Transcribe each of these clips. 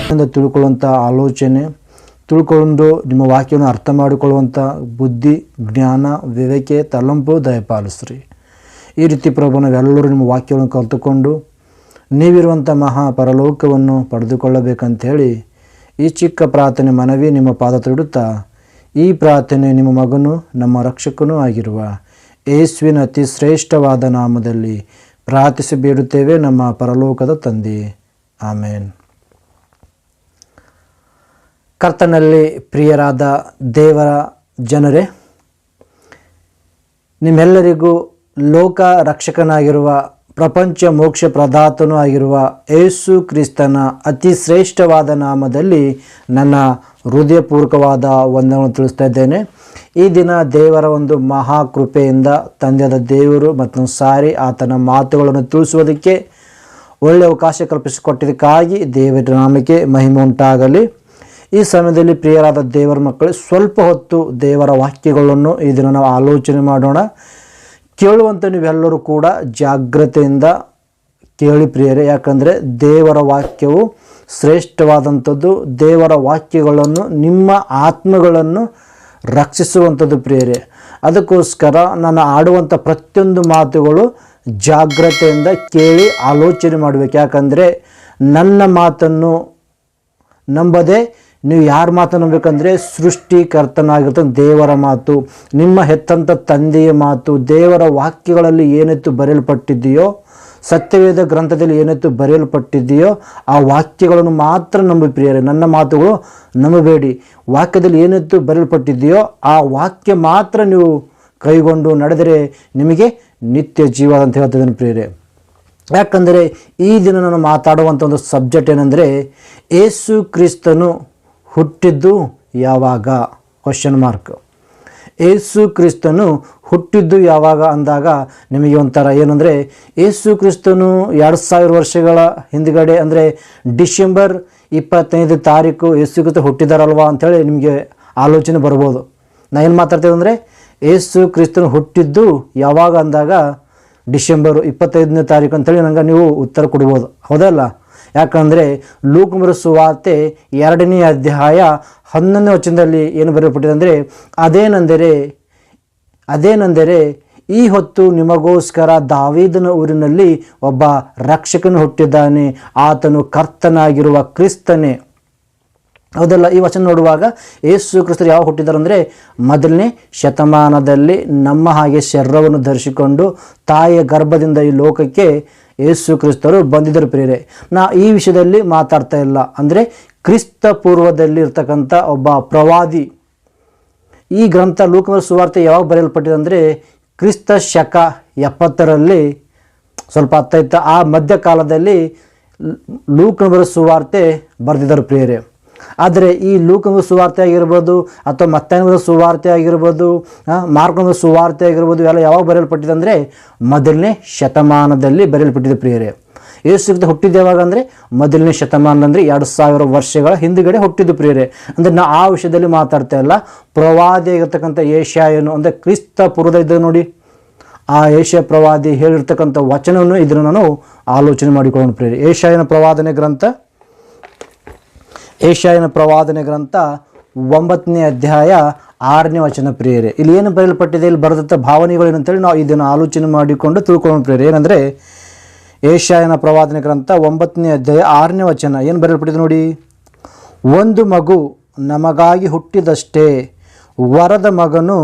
ತಿಳ್ಕೊಳ್ಳುವಂಥ ಆಲೋಚನೆ, ತಿಳ್ಕೊಂಡು ನಿಮ್ಮ ವಾಕ್ಯವನ್ನು ಅರ್ಥ ಮಾಡಿಕೊಳ್ಳುವಂಥ ಬುದ್ಧಿ, ಜ್ಞಾನ, ವಿವೇಕೆ, ತಲಂಪು ದಯಪಾಲಿಸ್ರಿ. ಈ ರೀತಿ ಪ್ರಭು ನಾವೆಲ್ಲರೂ ನಿಮ್ಮ ವಾಕ್ಯವನ್ನು ಕಲಿತುಕೊಂಡು ನೀವಿರುವಂಥ ಮಹಾ ಪರಲೋಕವನ್ನು ಪಡೆದುಕೊಳ್ಳಬೇಕಂಥೇಳಿ ಈ ಚಿಕ್ಕ ಪ್ರಾರ್ಥನೆ ಮನವಿ ನಿಮ್ಮ ಪಾದ ತೊಡುತ್ತಾ, ಈ ಪ್ರಾರ್ಥನೆ ನಿಮ್ಮ ಮಗನೂ ನಮ್ಮ ರಕ್ಷಕನೂ ಆಗಿರುವ ಯೇಸುವಿನ ಅತಿ ಶ್ರೇಷ್ಠವಾದ ನಾಮದಲ್ಲಿ ಪ್ರಾರ್ಥಿಸಿ ಬೇಡುತ್ತೇವೆ ನಮ್ಮ ಪರಲೋಕದ ತಂದೆ, ಆಮೇನ್. ಕರ್ತನಲ್ಲಿ ಪ್ರಿಯರಾದ ದೇವರ ಜನರೇ, ನಿಮ್ಮೆಲ್ಲರಿಗೂ ಲೋಕ ರಕ್ಷಕನಾಗಿರುವ ಪ್ರಪಂಚ ಮೋಕ್ಷ ಪ್ರದಾತನೂ ಆಗಿರುವ ಯೇಸು ಕ್ರಿಸ್ತನ ಅತಿ ಶ್ರೇಷ್ಠವಾದ ನಾಮದಲ್ಲಿ ನನ್ನ ಹೃದಯಪೂರ್ವಕವಾದ ವಂದನೆಗಳನ್ನು ತಿಳಿಸ್ತಾ ಇದ್ದೇನೆ. ಈ ದಿನ ದೇವರ ಒಂದು ಮಹಾಕೃಪೆಯಿಂದ ತಂದೆಯಾದ ದೇವರು ಮತ್ತೊಂದು ಸಾರಿ ಆತನ ಮಾತುಗಳನ್ನು ತಿಳಿಸುವುದಕ್ಕೆ ಒಳ್ಳೆಯ ಅವಕಾಶ ಕಲ್ಪಿಸಿಕೊಟ್ಟಿದ್ದಕ್ಕಾಗಿ ದೇವರ ನಾಮಕ್ಕೆ ಮಹಿಮೆ ಉಂಟಾಗಲಿ. ಈ ಸಮಯದಲ್ಲಿ ಪ್ರಿಯರಾದ ದೇವರ ಮಕ್ಕಳು ಸ್ವಲ್ಪ ಹೊತ್ತು ದೇವರ ವಾಕ್ಯಗಳನ್ನು ಈ ದಿನ ನಾವು ಆಲೋಚನೆ ಮಾಡೋಣ. ಕೇಳುವಂಥ ನೀವೆಲ್ಲರೂ ಕೂಡ ಜಾಗ್ರತೆಯಿಂದ ಕೇಳಿ ಪ್ರಿಯರೇ, ಯಾಕಂದರೆ ದೇವರ ವಾಕ್ಯವು ಶ್ರೇಷ್ಠವಾದಂಥದ್ದು. ದೇವರ ವಾಕ್ಯಗಳನ್ನು ನಿಮ್ಮ ಆತ್ಮಗಳನ್ನು ರಕ್ಷಿಸುವಂಥದ್ದು ಪ್ರಿಯರೇ. ಅದಕ್ಕೋಸ್ಕರ ನಾನು ಆಡುವಂಥ ಪ್ರತಿಯೊಂದು ಮಾತುಗಳು ಜಾಗ್ರತೆಯಿಂದ ಕೇಳಿ ಆಲೋಚನೆ ಮಾಡಬೇಕು. ಯಾಕಂದರೆ ನನ್ನ ಮಾತನ್ನು ನಂಬದೆ ನೀವು ಯಾರ ಮಾತನ್ನು ನಂಬಬೇಕಂದ್ರೆ ಸೃಷ್ಟಿಕರ್ತನಾಗಿರ್ತಂಥ ದೇವರ ಮಾತು, ನಿಮ್ಮ ಹೆತ್ತಂಥ ತಂದೆಯ ಮಾತು, ದೇವರ ವಾಕ್ಯಗಳಲ್ಲಿ ಏನೆತ್ತು ಬರೆಯಲ್ಪಟ್ಟಿದೆಯೋ, ಸತ್ಯವೇದ ಗ್ರಂಥದಲ್ಲಿ ಏನೆತ್ತು ಬರೆಯಲ್ಪಟ್ಟಿದೆಯೋ ಆ ವಾಕ್ಯಗಳನ್ನು ಮಾತ್ರ ನಂಬಿ ಪ್ರಿಯರೇ. ನನ್ನ ಮಾತುಗಳು ನಂಬಬೇಡಿ. ವಾಕ್ಯದಲ್ಲಿ ಏನೆತ್ತು ಬರೆಯಲ್ಪಟ್ಟಿದೆಯೋ ಆ ವಾಕ್ಯ ಮಾತ್ರ ನೀವು ಕೈಗೊಂಡು ನಡೆದರೆ ನಿಮಗೆ ನಿತ್ಯ ಜೀವ ಅಂತ ಹೇಳ್ತಿದ್ದೇನೆ ಪ್ರಿಯರೇ. ಯಾಕಂದರೆ ಈ ದಿನ ನಾನು ಮಾತಾಡುವಂಥ ಒಂದು ಸಬ್ಜೆಕ್ಟ್ ಏನಂದರೆ, ಯೇಸು ಕ್ರಿಸ್ತನು ಹುಟ್ಟಿದ್ದು ಯಾವಾಗ? Question mark. ಯೇಸು ಕ್ರಿಸ್ತನು ಹುಟ್ಟಿದ್ದು ಯಾವಾಗ ಅಂದಾಗ ನಿಮಗೆ ಒಂಥರ ಏನಂದರೆ, ಯೇಸು ಕ್ರಿಸ್ತನು 2000 ವರ್ಷಗಳ ಹಿಂದುಗಡೆ ಅಂದರೆ ಡಿಸೆಂಬರ್ 25 ತಾರೀಕು ಯೇಸು ಕ್ರಿಸ್ತ ಹುಟ್ಟಿದಾರಲ್ವಾ ಅಂಥೇಳಿ ನಿಮಗೆ ಆಲೋಚನೆ ಬರ್ಬೋದು. ನಾನು ಏನು ಮಾತಾಡ್ತೇವೆ ಅಂದರೆ, ಯೇಸು ಕ್ರಿಸ್ತನು ಹುಟ್ಟಿದ್ದು ಯಾವಾಗ ಅಂದಾಗ ಡಿಸೆಂಬರ್ 25ನೇ ತಾರೀಕು ಅಂಥೇಳಿ ನಂಗೆ ನೀವು ಉತ್ತರ ಕೊಡ್ಬೋದು, ಹೌದಲ್ಲ? ಯಾಕಂದರೆ ಲೂಕನ ಸುವಾರ್ತೆ 2ನೇ ಅಧ್ಯಾಯ 11ನೇ ವಚನದಲ್ಲಿ ಏನು ಬರೆಯಲ್ಪಟ್ಟಿದೆ ಅಂದರೆ, ಅದೇನೆಂದರೆ ಈ ಹೊತ್ತು ನಿಮಗೋಸ್ಕರ ದಾವೀದನ ಊರಿನಲ್ಲಿ ಒಬ್ಬ ರಕ್ಷಕನು ಹುಟ್ಟಿದ್ದಾನೆ, ಆತನು ಕರ್ತನಾಗಿರುವ ಕ್ರಿಸ್ತನೇ. ಹೌದಲ್ಲ? ಈ ವಚನ ನೋಡುವಾಗ ಯೇಸು ಕ್ರಿಸ್ತರು ಯಾವಾಗ ಹುಟ್ಟಿದ್ದಾರೆ ಅಂದರೆ, 1ನೇ ಶತಮಾನದಲ್ಲಿ ನಮ್ಮ ಹಾಗೆ ಶರೀರವನ್ನು ಧರಿಸಿಕೊಂಡು ತಾಯಿಯ ಗರ್ಭದಿಂದ ಈ ಲೋಕಕ್ಕೆ ಯೇಸು ಕ್ರಿಸ್ತರು ಬಂದಿದ್ದರು ಪ್ರಿಯರೇ. ನಾ ಈ ವಿಷಯದಲ್ಲಿ ಮಾತಾಡ್ತಾ ಇಲ್ಲ. ಅಂದರೆ ಕ್ರಿಸ್ತ ಪೂರ್ವದಲ್ಲಿ ಇರ್ತಕ್ಕಂಥ ಒಬ್ಬ ಪ್ರವಾದಿ. ಈ ಗ್ರಂಥ ಲೂಕನ ಸುವಾರ್ತೆ ಯಾವಾಗ ಬರೆಯಲ್ಪಟ್ಟಿದೆ ಅಂದರೆ ಕ್ರಿಸ್ತ ಶಕ 70ರಲ್ಲಿ ಸ್ವಲ್ಪ ಹತ್ತೈತ ಆ ಮಧ್ಯಕಾಲದಲ್ಲಿ ಲೂಕನ ಸುವಾರ್ತೆ ಬರೆದಿದ್ದರು ಪ್ರಿಯರೇ. ಆದರೆ ಈ ಲೂಕನ ಸುವಾರ್ತೆ ಆಗಿರ್ಬೋದು ಅಥವಾ ಮತ್ತಾಯನ ಸುವಾರ್ತೆ ಆಗಿರ್ಬೋದು, ಮಾರ್ಕನ ಸುವಾರ್ತೆ ಆಗಿರ್ಬೋದು, ಇವೆಲ್ಲ ಯಾವಾಗ ಬರೆಯಲ್ಪಟ್ಟಿದೆ ಅಂದರೆ 1ನೇ ಶತಮಾನದಲ್ಲಿ ಬರೆಯಲ್ಪಟ್ಟಿದೆ ಪ್ರಿಯರೇ. ಯೇಸು ಕ್ರಿಸ್ತ ಹುಟ್ಟಿದ್ದು ಯಾವಾಗ ಅಂದರೆ 1ನೇ ಶತಮಾನ ಅಂದರೆ 2000 ವರ್ಷಗಳ ಹಿಂದುಗಡೆ ಹುಟ್ಟಿದ್ದು ಪ್ರಿಯರೇ. ಅಂದರೆ ನಾವು ಆ ವಿಷಯದಲ್ಲಿ ಮಾತಾಡ್ತಾ ಇಲ್ಲ. ಪ್ರವಾದಿ ಆಗಿರ್ತಕ್ಕಂಥ ಯೆಶಾಯನು ಅಂದರೆ ಕ್ರಿಸ್ತ ಪೂರ್ವದ ಇದ್ದ ನೋಡಿ, ಆ ಯೆಶಾಯ ಪ್ರವಾದಿ ಹೇಳಿರ್ತಕ್ಕಂಥ ವಚನವನ್ನು ಇದನ್ನು ನಾನು ಆಲೋಚನೆ ಮಾಡಿಕೊಳ್ಳೋಣ ಪ್ರಿಯರೇ. ಯೆಶಾಯನ ಪ್ರವಾದನೆ ಗ್ರಂಥ 9ನೇ ಅಧ್ಯಾಯ 6ನೇ ವಚನ ಪ್ರಿಯರೇ. ಇಲ್ಲಿ ಏನು ಬರೆಯಲ್ಪಟ್ಟಿದೆ, ಇಲ್ಲಿ ಬರೆದಂಥ ಭಾವನೆಗಳು ಏನಂತೇಳಿ ನಾವು ಇದನ್ನು ಆಲೋಚನೆ ಮಾಡಿಕೊಂಡು ತಿಳ್ಕೊಳ್ಳೋಣ ಪ್ರಿಯರೇ. ಏನಂದರೆ ಯೆಶಾಯನ ಪ್ರವಾದನೆ ಗ್ರಂಥ 9ನೇ ಅಧ್ಯಾಯ 6ನೇ ವಚನ ಏನು ಬರೆಯಲ್ಪಟ್ಟಿದೆ ನೋಡಿ. ಒಂದು ಮಗು ನಮಗಾಗಿ ಹುಟ್ಟಿದಷ್ಟೇ, ವರದ ಮಗನು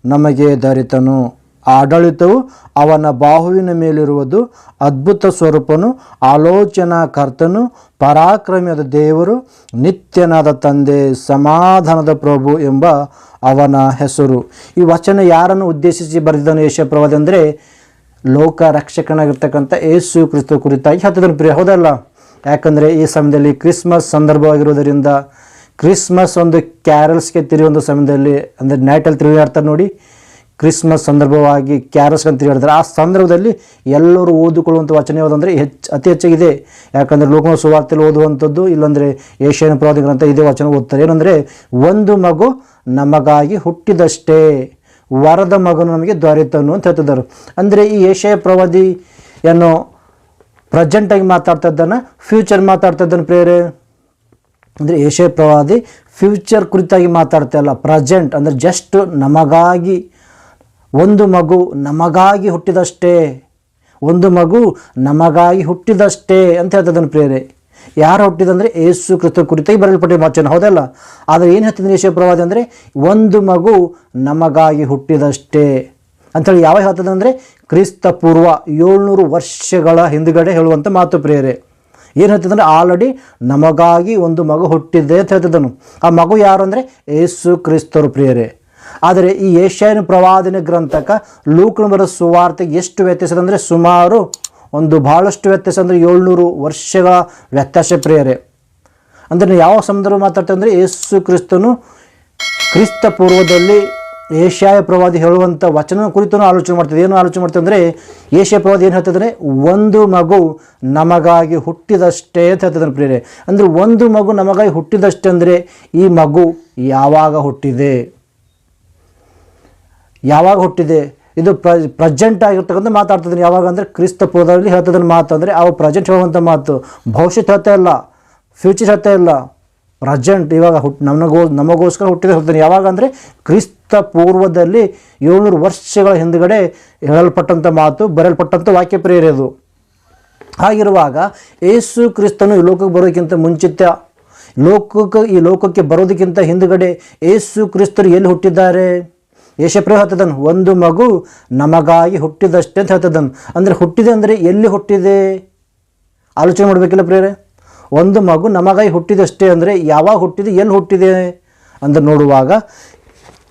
ನಮಗೆ ದೊರೆತನು, ಆಡಳಿತವು ಅವನ ಬಾಹುವಿನ ಮೇಲಿರುವುದು, ಅದ್ಭುತ ಸ್ವರೂಪನು, ಆಲೋಚನಾಕರ್ತನು, ಪರಾಕ್ರಮಿಯಾದ ದೇವರು, ನಿತ್ಯನಾದ ತಂದೆ, ಸಮಾಧಾನದ ಪ್ರಭು ಎಂಬ ಅವನ ಹೆಸರು. ಈ ವಚನ ಯಾರನ್ನು ಉದ್ದೇಶಿಸಿ ಬರೆದಿದ್ದಾನೆ ಯೆಶಾಯ ಪ್ರವಾದಿ ಅಂದರೆ ಲೋಕ ರಕ್ಷಕನಾಗಿರ್ತಕ್ಕಂಥ ಯೇಸು ಕ್ರಿಸ್ತ ಕುರಿತಾಗಿ ಹತ್ತದನ್ನು ಪ್ರಿಯ, ಹೌದಲ್ಲ? ಯಾಕಂದರೆ ಈ ಸಮಯದಲ್ಲಿ ಕ್ರಿಸ್ಮಸ್ ಸಂದರ್ಭವಾಗಿರುವುದರಿಂದ ಕ್ರಿಸ್ಮಸ್ ಒಂದು ಕ್ಯಾರಲ್ಸ್ಗೆ ತಿರುಗುವ ಸಮಯದಲ್ಲಿ ಅಂದರೆ ನೈಟಲ್ಲಿ ತಿರುಗಾಡ್ತಾರೆ ನೋಡಿ, ಕ್ರಿಸ್ಮಸ್ ಸಂದರ್ಭವಾಗಿ ಕ್ಯಾರಲ್ಸ್ ಅಂತ ತಿರುಗಾಡ್ತಾರೆ. ಆ ಸಂದರ್ಭದಲ್ಲಿ ಎಲ್ಲರೂ ಓದಿಕೊಳ್ಳುವಂಥ ವಚನ ಯಾವುದಂದರೆ ಅತಿ ಹೆಚ್ಚಾಗಿದೆ. ಯಾಕಂದರೆ ಲೋಕನ ಸುವಾರ್ತೆಯಲ್ಲಿ ಓದುವಂಥದ್ದು, ಇಲ್ಲಾಂದರೆ ಯೆಶಾಯನ ಪ್ರವಾದಿ ಗ್ರಂಥ ಇದೇ ವಚನ ಓದ್ತಾರೆ. ಏನಂದರೆ ಒಂದು ಮಗು ನಮಗಾಗಿ ಹುಟ್ಟಿದಷ್ಟೇ, ವರದ ಮಗನು ನಮಗೆ ದೊರೆತನು ಅಂತ ಹೇಳ್ತಿದ್ದಾರೆ. ಅಂದರೆ ಈ ಯೆಶಾಯ ಪ್ರವಾದಿಯನ್ನು ಪ್ರೆಸೆಂಟಾಗಿ ಮಾತಾಡ್ತಾ ಇದ್ದಾನೆ, ಫ್ಯೂಚರ್ ಮಾತಾಡ್ತಾ ಇದ್ದಾನೆ ಪ್ರೇರೆ. ಅಂದರೆ ಯೆಶಾಯ ಪ್ರವಾದಿ ಫ್ಯೂಚರ್ ಕುರಿತಾಗಿ ಮಾತಾಡ್ತಾ ಇಲ್ಲ, ಪ್ರೆಸೆಂಟ್ ಅಂದರೆ ಜಸ್ಟ್ ನಮಗಾಗಿ ಒಂದು ಮಗು ನಮಗಾಗಿ ಹುಟ್ಟಿದಷ್ಟೇ, ಒಂದು ಮಗು ನಮಗಾಗಿ ಹುಟ್ಟಿದಷ್ಟೇ ಅಂತ ಹೇಳ್ತದನ್ನು ಪ್ರಿಯರೇ. ಯಾರು ಹುಟ್ಟಿದಂದರೆ ಯೇಸು ಕ್ರಿಸ್ತ ಕುರಿತಾಗಿ ಬರೆಯಲ್ಪಟ್ಟಿದ ವಚನ, ಹೌದಲ್ಲ? ಆದರೆ ಏನು ಹೇಳ್ತಿದ್ದೀನಿ ಯೆಶಾಯ ಪ್ರವಾದಿ ಅಂದರೆ ಒಂದು ಮಗು ನಮಗಾಗಿ ಹುಟ್ಟಿದಷ್ಟೇ ಅಂಥೇಳಿ ಯಾವಾಗ ಹೇಳ್ತದೆ ಅಂದರೆ ಕ್ರಿಸ್ತ ಪೂರ್ವ 700 ವರ್ಷಗಳ ಹಿಂದುಗಡೆ ಹೇಳುವಂಥ ಮಾತು ಪ್ರಿಯರೇ. ಏನು ಹೇಳ್ತದಂದರೆ ಆಲ್ರೆಡಿ ನಮಗಾಗಿ ಒಂದು ಮಗು ಹುಟ್ಟಿದೆ ಅಂತ ಹೇಳ್ತಿದ್ದನು. ಆ ಮಗು ಯಾರು ಅಂದರೆ ಯೇಸು ಕ್ರಿಸ್ತರು ಪ್ರಿಯರೇ. ಆದರೆ ಈ ಯೆಶಾಯನ ಪ್ರವಾದನೆ ಗ್ರಂಥಕ್ಕೆ ಲೂಕನ ಬರೋ ಸುವಾರ್ತೆಗೆ ಎಷ್ಟು ವ್ಯತ್ಯಾಸ ಅಂದರೆ ಸುಮಾರು ಭಾಳಷ್ಟು ವ್ಯತ್ಯಾಸ ಅಂದರೆ 700 ವರ್ಷಗಳ ವ್ಯತ್ಯಾಸ ಪ್ರಿಯರೇ. ಅಂದರೆ ಯಾವ ಸಂದರ್ಭ ಮಾತಾಡ್ತಾರೆ ಅಂದರೆ ಯೇಸು ಕ್ರಿಸ್ತನು ಕ್ರಿಸ್ತ ಪೂರ್ವದಲ್ಲಿ ಯೆಶಾಯ ಪ್ರವಾದಿ ಹೇಳುವಂಥ ವಚನ ಕುರಿತು ಆಲೋಚನೆ ಮಾಡ್ತಿದ್ದೆ. ಏನು ಆಲೋಚನೆ ಮಾಡ್ತೀವಿ ಅಂದರೆ ಯೆಶಾಯ ಪ್ರವಾದಿ ಏನು ಹೇಳ್ತಿದ್ರೆ ಒಂದು ಮಗು ನಮಗಾಗಿ ಹುಟ್ಟಿದಷ್ಟೇ ಅಂತ ಹೇಳ್ತಿದ್ದಾನೆ ಪ್ರಿಯರೇ. ಅಂದರೆ ಒಂದು ಮಗು ನಮಗಾಗಿ ಹುಟ್ಟಿದಷ್ಟೇ ಅಂದರೆ ಈ ಮಗು ಯಾವಾಗ ಹುಟ್ಟಿದೆ, ಯಾವಾಗ ಹುಟ್ಟಿದೆ, ಇದು ಪ್ರೆಸೆಂಟ್ ಆಗಿರ್ತಕ್ಕಂಥ ಮಾತಾಡ್ತಿದ್ದೀನಿ. ಯಾವಾಗ ಅಂದರೆ ಕ್ರಿಸ್ತ ಪೂರ್ವದಲ್ಲಿ ಹೇಳ್ತಿದ್ದಾನೆ ಮಾತು ಅಂದರೆ ಅವು ಪ್ರೆಸೆಂಟ್ ಹೇಳುವಂಥ ಮಾತು, ಭವಿಷ್ಯತ್ ಹೇಳ್ತಾ ಇಲ್ಲ, ಫ್ಯೂಚರ್ ಹೇಳ್ತಾ ಇಲ್ಲ, ಪ್ರೆಸೆಂಟ್ ಇವಾಗ ನಮಗೋಸ್ಕರ ಹುಟ್ಟಿದೆ ಹೇಳ್ತಾನೆ. ಯಾವಾಗ ಅಂದರೆ ಕ್ರಿಸ್ತ ಪೂರ್ವದಲ್ಲಿ 700 ವರ್ಷಗಳ ಹಿಂದುಗಡೆ ಹೇಳಲ್ಪಟ್ಟಂಥ ಮಾತು, ಬರೆಯಲ್ಪಟ್ಟಂಥ ವಾಕ್ಯ ಪ್ರೇರೆದು. ಹಾಗಿರುವಾಗ ಯೇಸು ಕ್ರಿಸ್ತನು ಈ ಲೋಕಕ್ಕೆ ಬರೋದಕ್ಕಿಂತ ಮುಂಚಿತ ಈ ಲೋಕಕ್ಕೆ ಬರೋದಕ್ಕಿಂತ ಹಿಂದುಗಡೆ ಯೇಸು ಕ್ರಿಸ್ತರು ಎಲ್ಲಿ ಹುಟ್ಟಿದ್ದಾರೆ? ಯೆಶಾಯ ಹೇಳ್ತದನು ಒಂದು ಮಗು ನಮಗಾಗಿ ಹುಟ್ಟಿದಷ್ಟೇ ಅಂತ ಹೇಳ್ತದನು. ಅಂದರೆ ಹುಟ್ಟಿದೆ ಅಂದರೆ ಎಲ್ಲಿ ಹುಟ್ಟಿದೆ ಆಲೋಚನೆ ಮಾಡಬೇಕಿಲ್ಲ ಪ್ರಿಯರೇ. ಒಂದು ಮಗು ನಮಗಾಗಿ ಹುಟ್ಟಿದಷ್ಟೇ ಅಂದರೆ ಯಾವಾಗ ಹುಟ್ಟಿದೆ, ಎಲ್ಲಿ ಹುಟ್ಟಿದೆ ಅಂತ ನೋಡುವಾಗ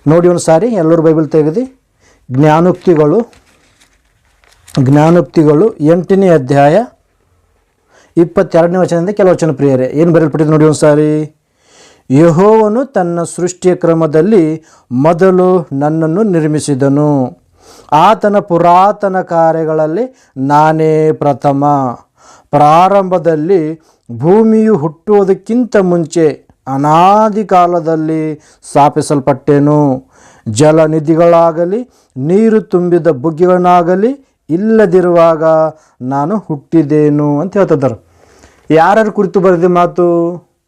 ನೋಡಿ ಒಂದು ಸಾರಿ ಎಲ್ಲರೂ ಬೈಬಲ್ ತೆಗೆದು ಜ್ಞಾನೋಕ್ತಿಗಳು 8ನೇ ಅಧ್ಯಾಯ 22ನೇ ವಚನದಿಂದ ಕೆಲವು ವಚನ ಪ್ರಿಯರೇ. ಏನು ಬರೆಯಲ್ಪಟ್ಟಿದೆ ನೋಡಿ ಒಂದು ಸಾರಿ. ಯೆಹೋವನು ತನ್ನ ಸೃಷ್ಟಿಯ ಕ್ರಮದಲ್ಲಿ ಮೊದಲು ನನ್ನನ್ನು ನಿರ್ಮಿಸಿದನು, ಆತನ ಪುರಾತನ ಕಾರ್ಯಗಳಲ್ಲಿ ನಾನೇ ಪ್ರಥಮ. ಪ್ರಾರಂಭದಲ್ಲಿ ಭೂಮಿಯು ಹುಟ್ಟುವುದಕ್ಕಿಂತ ಮುಂಚೆ ಅನಾದಿ ಕಾಲದಲ್ಲಿ ಸ್ಥಾಪಿಸಲ್ಪಟ್ಟೆನು. ಜಲನಿಧಿಗಳಾಗಲಿ ನೀರು ತುಂಬಿದ ಬುಗ್ಗೆಗಳನ್ನಾಗಲಿ ಇಲ್ಲದಿರುವಾಗ ನಾನು ಹುಟ್ಟಿದ್ದೇನು ಅಂತ ಹೇಳ್ತಿದ್ದಾರೆ. ಯಾರ್ಯಾರ ಕುರಿತು ಬರೆದ ಮಾತು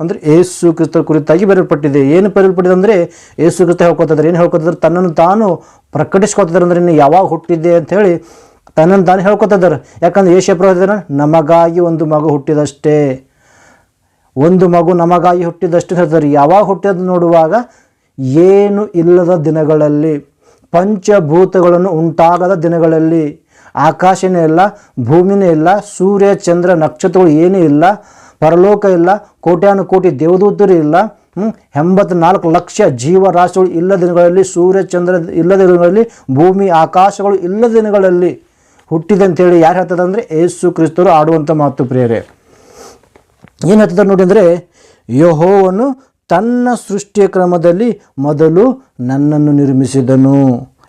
ಅಂದರೆ ಯೇಸು ಕ್ರಿಸ್ತರ ಕುರಿತಾಗಿ ಬರೆಯಲ್ಪಟ್ಟಿದೆ. ಏನು ಬರೆಯಲ್ಪಟ್ಟಿದೆ ಅಂದರೆ ಯೇಸು ಕ್ರಿಸ್ತ ಹೇಳ್ಕೊತಿದ್ದಾರೆ. ಏನು ಹೇಳ್ಕೊತಿದ್ದಾರೆ? ತನ್ನನ್ನು ತಾನು ಪ್ರಕಟಿಸ್ಕೊತಿದ್ದಾರೆ. ಅಂದರೆ ಇನ್ನು ಯಾವಾಗ ಹುಟ್ಟಿದ್ದೆ ಅಂಥೇಳಿ ತನ್ನನ್ನು ತಾನು ಹೇಳ್ಕೊತಿದ್ದಾರೆ. ಯಾಕಂದರೆ ಯೆಶಾಯ ಪ್ರವಾದಿ ನಮಗಾಗಿ ಒಂದು ಮಗು ಹುಟ್ಟಿದಷ್ಟೇ, ಒಂದು ಮಗು ನಮಗಾಗಿ ಹುಟ್ಟಿದಷ್ಟೇ ಹೇಳ್ತಾರೆ. ಯಾವಾಗ ಹುಟ್ಟಿದ ನೋಡುವಾಗ ಏನು ಇಲ್ಲದ ದಿನಗಳಲ್ಲಿ, ಪಂಚಭೂತಗಳನ್ನು ಉಂಟಾಗದ ದಿನಗಳಲ್ಲಿ, ಆಕಾಶನೇ ಇಲ್ಲ, ಭೂಮಿನೇ ಇಲ್ಲ, ಸೂರ್ಯ ಚಂದ್ರ ನಕ್ಷತ್ರಗಳು ಏನೂ ಇಲ್ಲ, ಪರಲೋಕ ಇಲ್ಲ, ಕೋಟ್ಯಾನುಕೋಟಿ ದೇವದೂತರು ಇಲ್ಲ, 84 ಲಕ್ಷ ಜೀವರಾಶಿಗಳು ಇಲ್ಲ ದಿನಗಳಲ್ಲಿ, ಸೂರ್ಯ ಚಂದ್ರ ಇಲ್ಲದ ದಿನಗಳಲ್ಲಿ, ಭೂಮಿ ಆಕಾಶಗಳು ಇಲ್ಲದ ದಿನಗಳಲ್ಲಿ ಹುಟ್ಟಿದೆ ಅಂತೇಳಿ ಯಾರು ಹೇಳ್ತದೆ ಅಂದರೆ ಯೇಸು ಕ್ರಿಸ್ತರು ಆಡುವಂಥ ಮಾತು ಪ್ರಿಯರೇ. ಏನು ಹೇಳ್ತಿದ್ದಾರೆ ನೋಡಿ ಅಂದರೆ ಯೆಹೋವನು ತನ್ನ ಸೃಷ್ಟಿಯ ಕ್ರಮದಲ್ಲಿ ಮೊದಲು ನನ್ನನ್ನು ನಿರ್ಮಿಸಿದನು.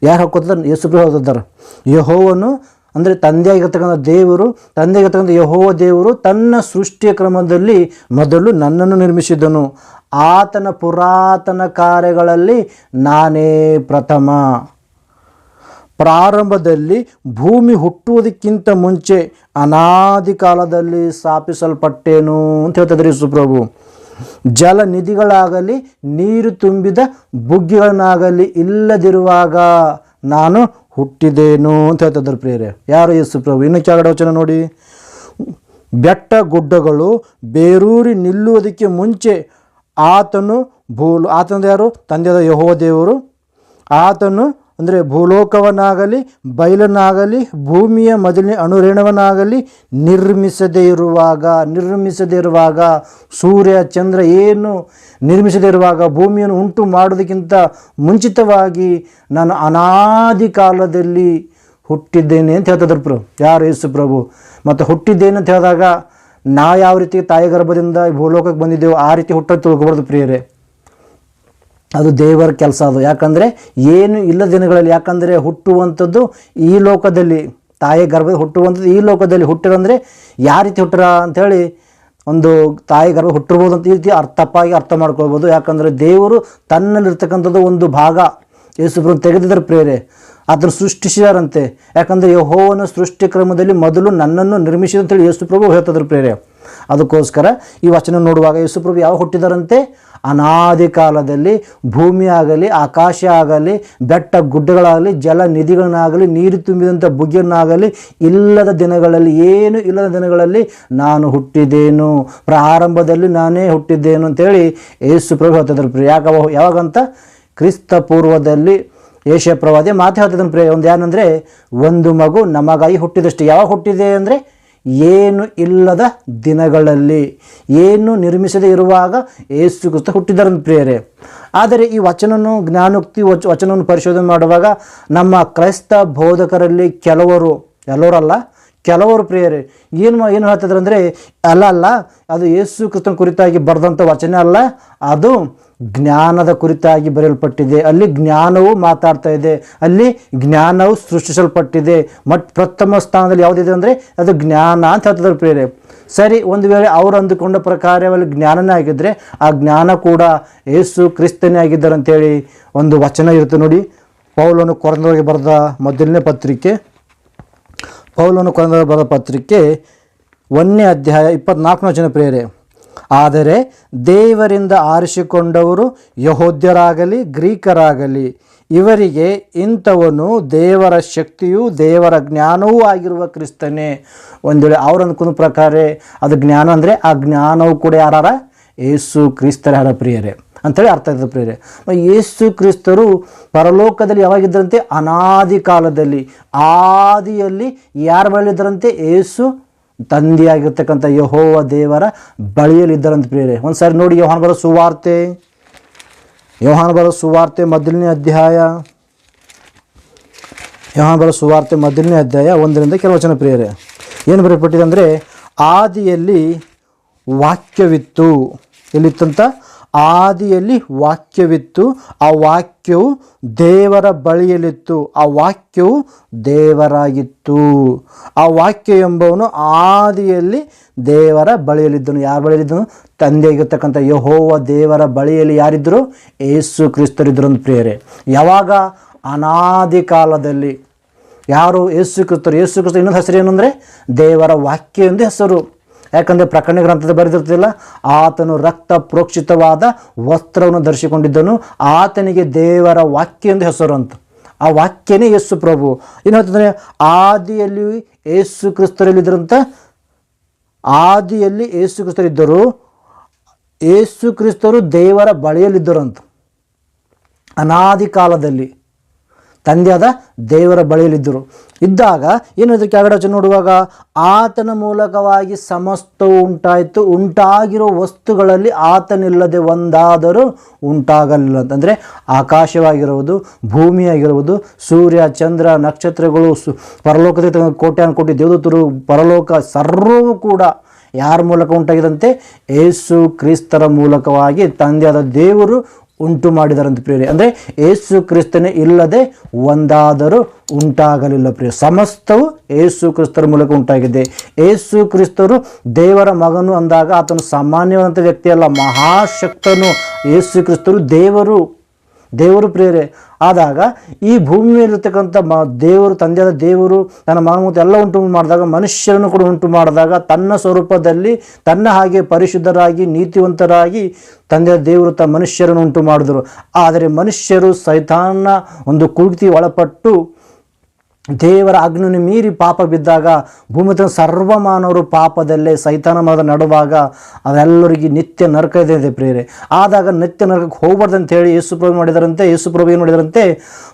ಯಾರು ಹಾಕೋತಾರೆ? ಯೇಸು ಕ್ರಿಸ್ತ ಹೇಳ್ತಿದ್ದಾರೆ. ಯೆಹೋವನು ಅಂದರೆ ತಂದೆಯಾಗಿರ್ತಕ್ಕಂಥ ದೇವರು, ತಂದೆಯಾಗಿರ್ತಕ್ಕಂಥ ಯೆಹೋವ ದೇವರು ತನ್ನ ಸೃಷ್ಟಿಯ ಕ್ರಮದಲ್ಲಿ ಮೊದಲು ನನ್ನನ್ನು ನಿರ್ಮಿಸಿದನು, ಆತನ ಪುರಾತನ ಕಾರ್ಯಗಳಲ್ಲಿ ನಾನೇ ಪ್ರಥಮ. ಪ್ರಾರಂಭದಲ್ಲಿ ಭೂಮಿ ಹುಟ್ಟುವುದಕ್ಕಿಂತ ಮುಂಚೆ ಅನಾದಿ ಕಾಲದಲ್ಲಿ ಸ್ಥಾಪಿಸಲ್ಪಟ್ಟೇನು ಅಂತ ಹೇಳ್ತಿದ್ದಾರೆ ಯೇಸು ಪ್ರಭು. ಜಲನಿಧಿಗಳಾಗಲಿ ನೀರು ತುಂಬಿದ ಬುಗ್ಗೆಗಳನ್ನಾಗಲಿ ಇಲ್ಲದಿರುವಾಗ ನಾನು ಹುಟ್ಟಿದೇನು ಅಂತ ಹೇಳ್ತಿದ್ದಾರೆ ಪ್ರಿಯರೇ. ಯಾರು? ಯೇಸು ಪ್ರಭು. ಇನ್ನು ಕೆಳಗಡೆ ವಚನ ನೋಡಿ. ಬೆಟ್ಟ ಗುಡ್ಡಗಳು ಬೇರೂರಿ ನಿಲ್ಲುವುದಕ್ಕೆ ಮುಂಚೆ ಆತನು ಆತನ ಯಾರು? ತಂದೆಯಾದ ಯೆಹೋವ ದೇವರು. ಆತನು ಅಂದರೆ ಭೂಲೋಕವನ್ನಾಗಲಿ ಬಯಲನ್ನಾಗಲಿ ಭೂಮಿಯ ಮೊದಲನೇ ಅಣುರೇಣವನ್ನಾಗಲಿ ನಿರ್ಮಿಸದೇ ಇರುವಾಗ ಸೂರ್ಯ ಚಂದ್ರ ಏನು ನಿರ್ಮಿಸದೇ ಇರುವಾಗ, ಭೂಮಿಯನ್ನು ಉಂಟು ಮಾಡೋದಕ್ಕಿಂತ ಮುಂಚಿತವಾಗಿ ನಾನು ಅನಾದಿ ಕಾಲದಲ್ಲಿ ಹುಟ್ಟಿದ್ದೇನೆ ಅಂತ ಹೇಳ್ತಿದ್ರು ಪ್ರಭು. ಯಾರು? ಯೇಸು ಪ್ರಭು. ಮತ್ತು ಹುಟ್ಟಿದ್ದೇನೆ ಅಂತ ಹೇಳಿದಾಗ ನಾವು ಯಾವ ರೀತಿ ತಾಯಿ ಗರ್ಭದಿಂದ ಭೂಲೋಕಕ್ಕೆ ಬಂದಿದ್ದೇವೆ ಆ ರೀತಿ ಹುಟ್ಟೋದು ತಿಳ್ಕೊಬಾರ್ದು ಪ್ರಿಯರೇ. ಅದು ದೇವರ ಕೆಲಸ ಅದು. ಯಾಕಂದರೆ ಏನು ಇಲ್ಲ ದಿನಗಳಲ್ಲಿ, ಯಾಕಂದರೆ ಹುಟ್ಟುವಂಥದ್ದು ಈ ಲೋಕದಲ್ಲಿ, ತಾಯಿ ಗರ್ಭದಲ್ಲಿ ಹುಟ್ಟುವಂಥದ್ದು ಈ ಲೋಕದಲ್ಲಿ. ಹುಟ್ಟಿರಂದರೆ ಯಾವ ರೀತಿ ಹುಟ್ಟರ ಅಂಥೇಳಿ ಒಂದು ತಾಯಿ ಗರ್ಭ ಹುಟ್ಟಿರ್ಬೋದು ಅಂತ ಈ ರೀತಿ ತಪ್ಪಾಗಿ ಅರ್ಥ ಮಾಡ್ಕೊಳ್ಬೋದು. ಯಾಕಂದರೆ ದೇವರು ತನ್ನಲ್ಲಿರ್ತಕ್ಕಂಥದ್ದು ಒಂದು ಭಾಗ ಯೇಸುಪ್ರಭು ತೆಗೆದಿದ್ದಾರೆ ಪ್ರೇರೆ, ಅದನ್ನು ಸೃಷ್ಟಿಸಿದಾರಂತೆ. ಯಾಕಂದರೆ ಯೆಹೋವನ ಸೃಷ್ಟಿ ಕ್ರಮದಲ್ಲಿ ಮೊದಲು ನನ್ನನ್ನು ನಿರ್ಮಿಸಿದ ಅಂತೇಳಿ ಯೇಸುಪ್ರಭು ಹೇಳ್ತಿದ್ರು ಪ್ರೇರೆ. ಅದಕ್ಕೋಸ್ಕರ ಈ ವಚನ ನೋಡುವಾಗ ಯೇಸುಪ್ರಭು ಯಾವಾಗ ಹುಟ್ಟಿದರಂತೆ? ಅನಾದಿ ಕಾಲದಲ್ಲಿ ಭೂಮಿ ಆಗಲಿ, ಆಕಾಶ ಆಗಲಿ, ಬೆಟ್ಟ ಗುಡ್ಡಗಳಾಗಲಿ, ಜಲ ನಿಧಿಗಳನ್ನಾಗಲಿ, ನೀರು ತುಂಬಿದಂಥ ಬುಗ್ಗೆಯನ್ನಾಗಲಿ ಇಲ್ಲದ ದಿನಗಳಲ್ಲಿ, ಏನು ಇಲ್ಲದ ದಿನಗಳಲ್ಲಿ ನಾನು ಹುಟ್ಟಿದ್ದೇನು, ಪ್ರಾರಂಭದಲ್ಲಿ ನಾನೇ ಹುಟ್ಟಿದ್ದೇನು ಅಂತೇಳಿ ಯೇಸುಪ್ರಭು ಹೇಳ್ತಿದ್ರು. ಯಾವಾಗಂತ? ಕ್ರಿಸ್ತ ಪೂರ್ವದಲ್ಲಿ ಯೆಶಾಯ ಪ್ರವಾದಿ ಮಾತು ಹೇಳ್ತಿದ್ದನು ಪ್ರಿಯ. ಒಂದು ಏನಂದರೆ, ಒಂದು ಮಗು ನಮಗಾಗಿ ಹುಟ್ಟಿದಷ್ಟು. ಯಾವಾಗ ಹುಟ್ಟಿದೆ ಅಂದರೆ ಏನು ಇಲ್ಲದ ದಿನಗಳಲ್ಲಿ, ಏನು ನಿರ್ಮಿಸದೇ ಇರುವಾಗ ಯೇಸು ಕ್ರಿಸ್ತ ಹುಟ್ಟಿದರಂತ ಪ್ರಿಯರೇ. ಆದರೆ ಈ ವಚನವನ್ನು ಜ್ಞಾನೋಕ್ತಿ ವಚನವನ್ನು ಪರಿಶೋಧನೆ ಮಾಡುವಾಗ ನಮ್ಮ ಕ್ರೈಸ್ತ ಬೋಧಕರಲ್ಲಿ ಕೆಲವರು ಪ್ರಿಯರೇ ಏನು ಹೇಳ್ತಿದ್ರು ಅಂದರೆ, ಅಲ್ಲ ಅದು ಯೇಸು ಕ್ರಿಸ್ತನ ಕುರಿತಾಗಿ ಬರೆದಂಥ ವಚನ ಅಲ್ಲ, ಅದು ಜ್ಞಾನದ ಕುರಿತಾಗಿ ಬರೆಯಲ್ಪಟ್ಟಿದೆ. ಅಲ್ಲಿ ಜ್ಞಾನವು ಮಾತಾಡ್ತಾ ಇದೆ, ಅಲ್ಲಿ ಜ್ಞಾನವು ಸೃಷ್ಟಿಸಲ್ಪಟ್ಟಿದೆ. ಪ್ರಥಮ ಸ್ಥಾನದಲ್ಲಿ ಯಾವುದಿದೆ ಅಂದರೆ ಅದು ಜ್ಞಾನ ಅಂತ ಹೇಳ್ತಿದ್ರು ಪ್ರಿಯರೇ. ಸರಿ, ಒಂದು ವೇಳೆ ಅವರು ಅಂದುಕೊಂಡ ಪ್ರಕಾರದಲ್ಲಿ ಜ್ಞಾನನೇ ಆಗಿದ್ದರೆ ಆ ಜ್ಞಾನ ಕೂಡ ಯೇಸು ಕ್ರಿಸ್ತನೇ ಆಗಿದ್ದಾರೆ ಅಂತೇಳಿ ಒಂದು ವಚನ ಇರುತ್ತೆ ನೋಡಿ. ಪೌಲನು ಕೊರಿಂಥದವರಿಗೆ ಬರೆದ ಮೊದಲನೇ ಪತ್ರಿಕೆ 1ನೇ ಅಧ್ಯಾಯ 24ನೇ ವಚನ ಪ್ರಿಯರೇ. ಆದರೆ ದೇವರಿಂದ ಆರಿಸಿಕೊಂಡವರು ಯಹೂದ್ಯರಾಗಲಿ ಗ್ರೀಕರಾಗಲಿ, ಇವರಿಗೆ ಇಂಥವನು ದೇವರ ಶಕ್ತಿಯೂ ದೇವರ ಜ್ಞಾನವೂ ಆಗಿರುವ ಕ್ರಿಸ್ತನೇ. ಒಂದು ವೇಳೆ ಅವ್ರು ಅಂದ್ಕೊಂಡ ಪ್ರಕಾರ ಅದು ಜ್ಞಾನ ಅಂದರೆ ಆ ಜ್ಞಾನವು ಕೂಡ ಯಾರ? ಯೇಸು ಕ್ರಿಸ್ತರ ಪ್ರಿಯರೇ ಅಂಥೇಳಿ ಅರ್ಥ ಆಗ್ತದೆ ಪ್ರಿಯರೇ. ಯೇಸು ಕ್ರಿಸ್ತರು ಪರಲೋಕದಲ್ಲಿ ಯಾವಾಗಿದ್ದರಂತೆ? ಅನಾದಿ ಕಾಲದಲ್ಲಿ, ಆದಿಯಲ್ಲಿ ಯಾರ ಬಳಿಯಿದ್ದರಂತೆ? ಯೇಸು ತಂದೆಯಾಗಿರ್ತಕ್ಕಂಥ ಯೆಹೋವ ದೇವರ ಬಳಿಯಲ್ಲಿದ್ದರಂತ ಪ್ರಿಯರೇ. ಒಂದು ಸಾರಿ ನೋಡಿ, ಯೋಹಾನ ಬರೋ ಸುವಾರ್ತೆ ಮೊದಲನೇ ಅಧ್ಯಾಯ, ಯೋಹಾನ ಬರೋ ಸುವಾರ್ತೆ ಮೊದಲನೇ ಅಧ್ಯಾಯ 1ರಿಂದ ಕೆಲವು ವಚನ ಪ್ರಿಯರೇ. ಏನು ಬರೆಯಲ್ಪಟ್ಟಿದೆ ಅಂದರೆ, ಆದಿಯಲ್ಲಿ ವಾಕ್ಯವಿತ್ತು. ಎಲ್ಲಿತ್ತಂತ? ಆದಿಯಲ್ಲಿ ವಾಕ್ಯವಿತ್ತು, ಆ ವಾಕ್ಯವು ದೇವರ ಬಳಿಯಲ್ಲಿತ್ತು, ಆ ವಾಕ್ಯವು ದೇವರಾಗಿತ್ತು. ಆ ವಾಕ್ಯ ಎಂಬವನು ಆದಿಯಲ್ಲಿ ದೇವರ ಬಳಿಯಲ್ಲಿದ್ದನು. ಯಾರ ಬಳಿಯಲ್ಲಿದ್ದನು? ತಂದೆಯಾಗಿರ್ತಕ್ಕಂಥ ಯೆಹೋವ ದೇವರ ಬಳಿಯಲ್ಲಿ ಯಾರಿದ್ದರು? ಯೇಸು ಕ್ರಿಸ್ತರಿದ್ದರು ಅಂತ ಪ್ರಿಯರೇ. ಯಾವಾಗ? ಅನಾದಿ ಕಾಲದಲ್ಲಿ. ಯಾರು? ಯೇಸು ಕ್ರಿಸ್ತರು. ಯೇಸು ಕ್ರಿಸ್ತ ಇನ್ನೊಂದು ಹೆಸರು ಏನು ಅಂದರೆ ದೇವರ ವಾಕ್ಯ ಎಂದು ಹೆಸರು. ಯಾಕಂದರೆ ಪ್ರಕಟಣೆ ಗ್ರಂಥದ ಬರೆದಿರ್ತಿಲ್ಲ, ಆತನು ರಕ್ತ ಪ್ರೋಕ್ಷಿತವಾದ ವಸ್ತ್ರವನ್ನು ಧರಿಸಿಕೊಂಡಿದ್ದನು, ಆತನಿಗೆ ದೇವರ ವಾಕ್ಯ ಎಂದು ಹೆಸರು ಅಂತ. ಆ ವಾಕ್ಯನೇ ಯೇಸು ಪ್ರಭು. ಏನು ಹೇಳ್ತಂದರೆ, ಆದಿಯಲ್ಲಿ ಯೇಸು ಕ್ರಿಸ್ತರಲ್ಲಿದ್ದರಂತ, ಆದಿಯಲ್ಲಿ ಯೇಸು ಕ್ರಿಸ್ತರಿದ್ದರು, ಯೇಸು ಕ್ರಿಸ್ತರು ದೇವರ ಬಳಿಯಲ್ಲಿದ್ದರಂತ. ಅನಾದಿ ಕಾಲದಲ್ಲಿ ತಂದೆಯಾದ ದೇವರ ಬಳಿಯಲ್ಲಿದ್ದರು. ಇದ್ದಾಗ ಏನಾದರೂ ಕೆಳಗಡೆ ವಚನ ನೋಡುವಾಗ, ಆತನ ಮೂಲಕವಾಗಿ ಸಮಸ್ತವು ಉಂಟಾಯಿತು, ಉಂಟಾಗಿರೋ ವಸ್ತುಗಳಲ್ಲಿ ಆತನಿಲ್ಲದೆ ಒಂದಾದರೂ ಉಂಟಾಗಲಿಲ್ಲ ಅಂತಂದರೆ, ಆಕಾಶವಾಗಿರುವುದು, ಭೂಮಿಯಾಗಿರುವುದು, ಸೂರ್ಯ ಚಂದ್ರ ನಕ್ಷತ್ರಗಳು, ಪರಲೋಕದ ಕೋಟ್ಯಾನುಕೋಟಿ ದೇವದೂತರು, ಪರಲೋಕ ಸರ್ವವೂ ಕೂಡ ಯಾರ ಮೂಲಕ ಉಂಟಾಗಿದಂತೆ? ಯೇಸು ಕ್ರಿಸ್ತರ ಮೂಲಕವಾಗಿ ತಂದೆಯಾದ ದೇವರು ಉಂಟು ಮಾಡಿದಾರಂತ ಪ್ರಿಯರೇ. ಅಂದರೆ ಯೇಸು ಕ್ರಿಸ್ತನೇ ಇಲ್ಲದೆ ಒಂದಾದರೂ ಉಂಟಾಗಲಿಲ್ಲ ಪ್ರಿಯ. ಸಮಸ್ತವು ಯೇಸು ಕ್ರಿಸ್ತರ ಮೂಲಕ ಉಂಟಾಗಿದೆ. ಯೇಸು ಕ್ರಿಸ್ತರು ದೇವರ ಮಗನು ಅಂದಾಗ ಆತನು ಸಾಮಾನ್ಯವಾದಂಥ ವ್ಯಕ್ತಿಯಲ್ಲ, ಮಹಾಶಕ್ತನು. ಯೇಸು ಕ್ರಿಸ್ತರು ದೇವರು ಪ್ರಿಯರೇ. ಆದಾಗ ಈ ಭೂಮಿ ಮೇಲಿರ್ತಕ್ಕಂಥ ದೇವರು, ತಂದೆಯಾದ ದೇವರು ತನ್ನ ಮಗನ ಎಲ್ಲ ಉಂಟು ಮಾಡಿದಾಗ, ಮನುಷ್ಯರನ್ನು ಕೂಡ ಉಂಟು ಮಾಡಿದಾಗ, ತನ್ನ ಸ್ವರೂಪದಲ್ಲಿ ತನ್ನ ಹಾಗೆ ಪರಿಶುದ್ಧರಾಗಿ ನೀತಿವಂತರಾಗಿ ತಂದೆಯ ದೇವರು ಮನುಷ್ಯರನ್ನು ಉಂಟು ಮಾಡಿದರು. ಆದರೆ ಮನುಷ್ಯರು ಸೈತಾನನ ಒಂದು ಕುಯುಕ್ತಿಗೆ ಒಳಪಟ್ಟು ದೇವರ ಆಜ್ಞೆಯನ್ನು ಮೀರಿ ಪಾಪ ಬಿದ್ದಾಗ, ಭೂಮಿ ಸರ್ವಮಾನವರು ಪಾಪದಲ್ಲೇ ಸೈತಾನ ಮರದ ನಡುವಾಗ ಅದೆಲ್ಲರಿಗೆ ನಿತ್ಯ ನರಕ ಇದೆ ಪ್ರಿಯರೇ. ಆದಾಗ ನಿತ್ಯ ನರಕಕ್ಕೆ ಹೋಗ್ಬಾರ್ದು ಅಂತ ಹೇಳಿ ಯೇಸುಪ್ರಭು ಮಾಡಿದರಂತೆ. ಯೇಸುಪ್ರಭು ಏನು ಮಾಡಿದರಂತೆ?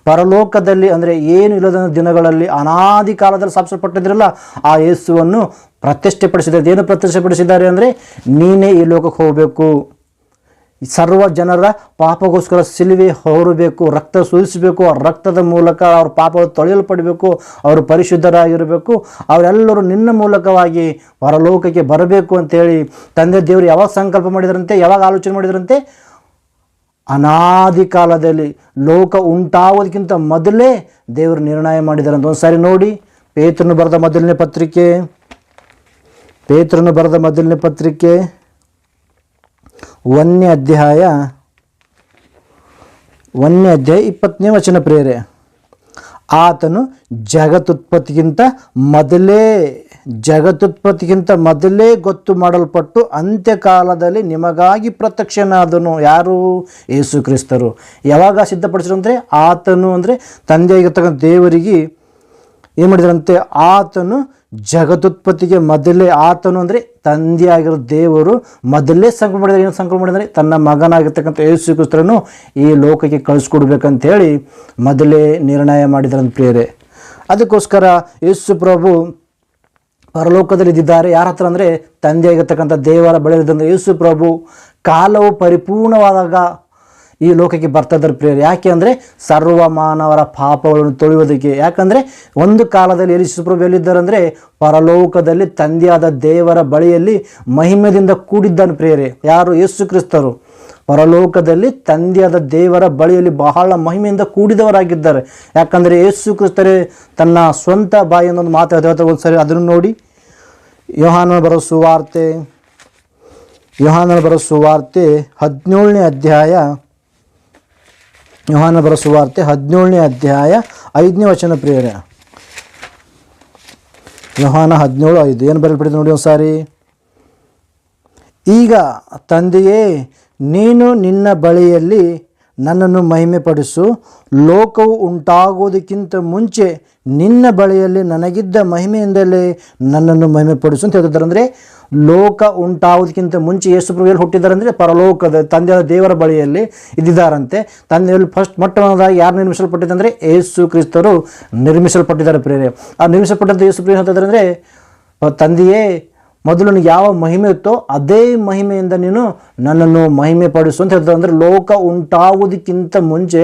ಪರಲೋಕದಲ್ಲಿ ಅಂದರೆ ಏನು ಇಲ್ಲದ ದಿನಗಳಲ್ಲಿ ಅನಾದಿ ಕಾಲದಲ್ಲಿ ಸ್ಥಾಪಿಸಲ್ಪಟ್ಟಿದ್ರಲ್ಲ ಆ ಯೇಸುವನ್ನು ಪ್ರತಿಷ್ಠೆಪಡಿಸಿದ್ದಾರೆ. ಏನು ಪ್ರತಿಷ್ಠೆಪಡಿಸಿದ್ದಾರೆ ಅಂದರೆ, ನೀನೇ ಈ ಲೋಕಕ್ಕೆ ಹೋಗಬೇಕು, ಸರ್ವ ಜನರ ಪಾಪಗೋಸ್ಕರ ಸಿಲುವೆ ಹೊರಬೇಕು, ರಕ್ತ ಸುರಿಸಬೇಕು, ಆ ರಕ್ತದ ಮೂಲಕ ಅವ್ರ ಪಾಪಗಳು ತೊಳೆಯಲ್ಪಡಬೇಕು, ಅವರು ಪರಿಶುದ್ಧರಾಗಿರಬೇಕು, ಅವರೆಲ್ಲರೂ ನಿನ್ನ ಮೂಲಕವಾಗಿ ಪರಲೋಕಕ್ಕೆ ಬರಬೇಕು ಅಂತೇಳಿ ತಂದೆ ದೇವರು ಯಾವಾಗ ಸಂಕಲ್ಪ ಮಾಡಿದರಂತೆ, ಯಾವಾಗ ಆಲೋಚನೆ ಮಾಡಿದರಂತೆ? ಅನಾದಿ ಕಾಲದಲ್ಲಿ, ಲೋಕ ಉಂಟಾಗೋದಕ್ಕಿಂತ ಮೊದಲೇ ದೇವರು ನಿರ್ಣಯ ಮಾಡಿದಾರಂತ. ಒಂದು ಸಾರಿ ನೋಡಿ, ಪೇತ್ರನು ಬರೆದ ಮೊದಲನೇ ಪತ್ರಿಕೆ 1ನೇ ಅಧ್ಯಾಯ 20ನೇ ವಚನ ಪ್ರಿಯರೇ. ಆತನು ಜಗತ್ತುತ್ಪತ್ತಿಗಿಂತ ಮೊದಲೇ ಗೊತ್ತು ಮಾಡಲ್ಪಟ್ಟು ಅಂತ್ಯಕಾಲದಲ್ಲಿ ನಿಮಗಾಗಿ ಪ್ರತ್ಯಕ್ಷನಾದನು. ಯಾರು? ಯೇಸು ಕ್ರಿಸ್ತರು. ಯಾವಾಗ ಸಿದ್ಧಪಡಿಸಿದ್ರು ಅಂದರೆ ಆತನು ಅಂದರೆ ತಂದೆಯಾಗಿರ್ತಕ್ಕಂಥ ದೇವರಿಗೆ ಏನು ಮಾಡಿದ್ರಂತೆ? ಆತನು ಜಗತ್ತುತ್ಪತ್ತಿಗೆ ಮೊದಲೇ, ಆತನು ಅಂದರೆ ತಂದೆಯಾಗಿರೋ ದೇವರು ಮೊದಲೇ ಸಂಕಲ್ಪ ಮಾಡಿದರೆ. ಏನು ಸಂಕಲ್ಪ ಮಾಡಿದರೆ? ತನ್ನ ಮಗನಾಗಿರ್ತಕ್ಕಂಥ ಯೇಸು ಕ್ರಿಸ್ತರನ್ನು ಈ ಲೋಕಕ್ಕೆ ಕಳಿಸ್ಕೊಡ್ಬೇಕಂತೇಳಿ ಮೊದಲೇ ನಿರ್ಣಯ ಮಾಡಿದ್ರಂತ ಪ್ರಿಯರೇ. ಅದಕ್ಕೋಸ್ಕರ ಯೇಸು ಪ್ರಭು ಪರಲೋಕದಲ್ಲಿ ಇದ್ದಿದ್ದಾರೆ. ಯಾರ ಹತ್ರ ಅಂದರೆ ತಂದೆಯಾಗಿರ್ತಕ್ಕಂಥ ದೇವರ ಬಳಿಯಿದ್ದಂಥ ಯೇಸು ಪ್ರಭು ಕಾಲವು ಪರಿಪೂರ್ಣವಾದಾಗ ಈ ಲೋಕಕ್ಕೆ ಬರ್ತಾ ಇದ್ದಾರೆ ಪ್ರಿಯರು. ಯಾಕೆ ಅಂದರೆ ಸರ್ವ ಮಾನವರ ಪಾಪಗಳನ್ನು ತೊಳೆಯುವುದಕ್ಕೆ. ಯಾಕಂದರೆ ಒಂದು ಕಾಲದಲ್ಲಿ ಯೇಸು ಪ್ರಭು ಎಲ್ಲಿದ್ದಾರೆ ಅಂದರೆ ಪರಲೋಕದಲ್ಲಿ ತಂದೆಯಾದ ದೇವರ ಬಳಿಯಲ್ಲಿ ಮಹಿಮೆಯಿಂದ ಕೂಡಿದ್ದಾನೆ ಪ್ರಿಯರೇ. ಯಾರು? ಯೇಸು ಕ್ರಿಸ್ತರು ಪರಲೋಕದಲ್ಲಿ ತಂದೆಯಾದ ದೇವರ ಬಳಿಯಲ್ಲಿ ಬಹಳ ಮಹಿಮೆಯಿಂದ ಕೂಡಿದವರಾಗಿದ್ದಾರೆ. ಯಾಕಂದರೆ ಯೇಸು ಕ್ರಿಸ್ತರೇ ತನ್ನ ಸ್ವಂತ ಬಾಯಿಂದ ಒಂದು ಮಾತು ಹೇಳ್ತಾರೆ. ಒಂದು ಸರಿ ಅದನ್ನು ನೋಡಿ. ಯೋಹಾನನ ಬರೋ ಸುವಾರ್ತೆ 17ನೇ ಅಧ್ಯಾಯ, ಯೋಹಾನ ಬರೋ ಸುವಾರ್ತೆ 17ನೇ ಅಧ್ಯಾಯ 5ನೇ ವಚನ ಪ್ರಿಯರೇ. ಯೋಹಾನ 17:5 ಏನು ಬರೆಯಲ್ಪಟ್ಟಿದೆ ನೋಡಿ ಒಂದು ಸಾರಿ. ಈಗ ತಂದೆಯೇ, ನೀನು ನಿನ್ನ ಬಳಿಯಲ್ಲಿ ನನ್ನನ್ನು ಮಹಿಮೆಪಡಿಸು. ಲೋಕವು ಉಂಟಾಗೋದಕ್ಕಿಂತ ಮುಂಚೆ ನಿನ್ನ ಬಳಿಯಲ್ಲಿ ನನಗಿದ್ದ ಮಹಿಮೆಯಿಂದಲೇ ನನ್ನನ್ನು ಮಹಿಮೆಪಡಿಸು ಅಂತ ಹೇಳ್ತಿದ್ದಾರೆ. ಅಂದರೆ ಲೋಕ ಉಂಟಾಗೋದಕ್ಕಿಂತ ಮುಂಚೆ ಯೇಸು ಪ್ರಭು ಎಲ್ಲಿ ಹುಟ್ಟಿದ್ದಾರೆ ಅಂದರೆ ಪರಲೋಕದ ತಂದೆಯಾದ ದೇವರ ಬಳಿಯಲ್ಲಿ ಇದ್ದಿದ್ದಾರಂತೆ. ತಂದೆಯಲ್ಲಿ ಫಸ್ಟ್ ಮೊಟ್ಟಮೊದಲಾಗಿ ಯಾರು ನಿರ್ಮಿಸಲ್ಪಟ್ಟಿದೆ ಅಂದರೆ ಯೇಸು ಕ್ರಿಸ್ತರು ನಿರ್ಮಿಸಲ್ಪಟ್ಟಿದ್ದಾರೆ ಪ್ರೇರೆ. ಆ ನಿರ್ಮಿಸಲ್ಪಟ್ಟಂಥ ಯೇಸು ಪ್ರಿಯ ಹೇಳ್ತಿದ್ದಾರೆ ಅಂದರೆ, ತಂದೆಯೇ ಮೊದಲು ನನಗೆ ಯಾವ ಮಹಿಮೆ ಇತ್ತೋ ಅದೇ ಮಹಿಮೆಯಿಂದ ನೀನು ನನ್ನನ್ನು ಮಹಿಮೆ ಪಡಿಸು ಅಂತ ಹೇಳ್ತಾರೆ. ಅಂದರೆ ಲೋಕ ಉಂಟಾಗುವುದಕ್ಕಿಂತ ಮುಂಚೆ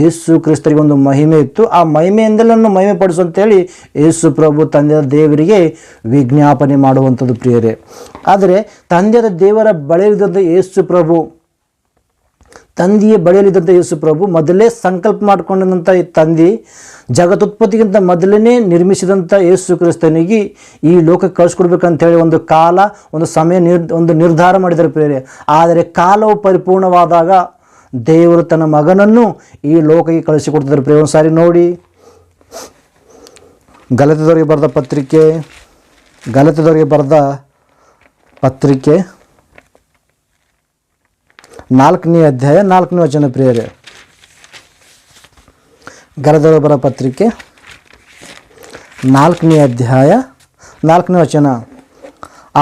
ಯೇಸು ಕ್ರಿಸ್ತರಿಗೆ ಒಂದು ಮಹಿಮೆ ಇತ್ತು. ಆ ಮಹಿಮೆಯಿಂದಲೇ ನನ್ನ ಮಹಿಮೆ ಪಡಿಸು ಅಂತೇಳಿ ಯೇಸು ಪ್ರಭು ತಂದೆಯ ದೇವರಿಗೆ ವಿಜ್ಞಾಪನೆ ಮಾಡುವಂಥದ್ದು ಪ್ರಿಯರೇ. ಆದರೆ ತಂದೆಯ ದೇವರ ಬಳಿಯಲ್ಲಿದ್ದಂಥ ಯೇಸು ಪ್ರಭು, ತಂದೆಯ ಬಳಿಯಲ್ಲಿದ್ದಂಥ ಯೇಸು ಪ್ರಭು ಮೊದಲೇ ಸಂಕಲ್ಪ ಮಾಡಿಕೊಂಡಂಥ ತಂದೆ ಜಗತ್ತುತ್ಪತ್ತಿಗಿಂತ ಮೊದಲನೇ ನಿರ್ಮಿಸಿದಂಥ ಯೇಸು ಕ್ರಿಸ್ತನಿಗೆ ಈ ಲೋಕಕ್ಕೆ ಕಳಿಸ್ಕೊಡ್ಬೇಕಂತೇಳಿ ಒಂದು ಕಾಲ, ಒಂದು ಸಮಯ, ಒಂದು ನಿರ್ಧಾರ ಮಾಡಿದ್ದಾರೆ ಪ್ರಿಯರೇ. ಆದರೆ ಕಾಲವು ಪರಿಪೂರ್ಣವಾದಾಗ ದೇವರು ತನ್ನ ಮಗನನ್ನು ಈ ಲೋಕಕ್ಕೆ ಕಳಿಸಿಕೊಡ್ತಿದ್ದಾರೆ ಪ್ರಿಯ. ಒಂದು ಸಾರಿ ನೋಡಿ, ಗಲಾತ್ಯದವರಿಗೆ ಬರೆದ ಪತ್ರಿಕೆ 4ನೇ ಅಧ್ಯಾಯ 4ನೇ ವಚನ ಪ್ರಿಯರೇ. ಗಲಾತ್ಯದವರಿಗೆ ಬರೆದ ಪತ್ರಿಕೆ 4ನೇ ಅಧ್ಯಾಯ 4ನೇ ವಚನ.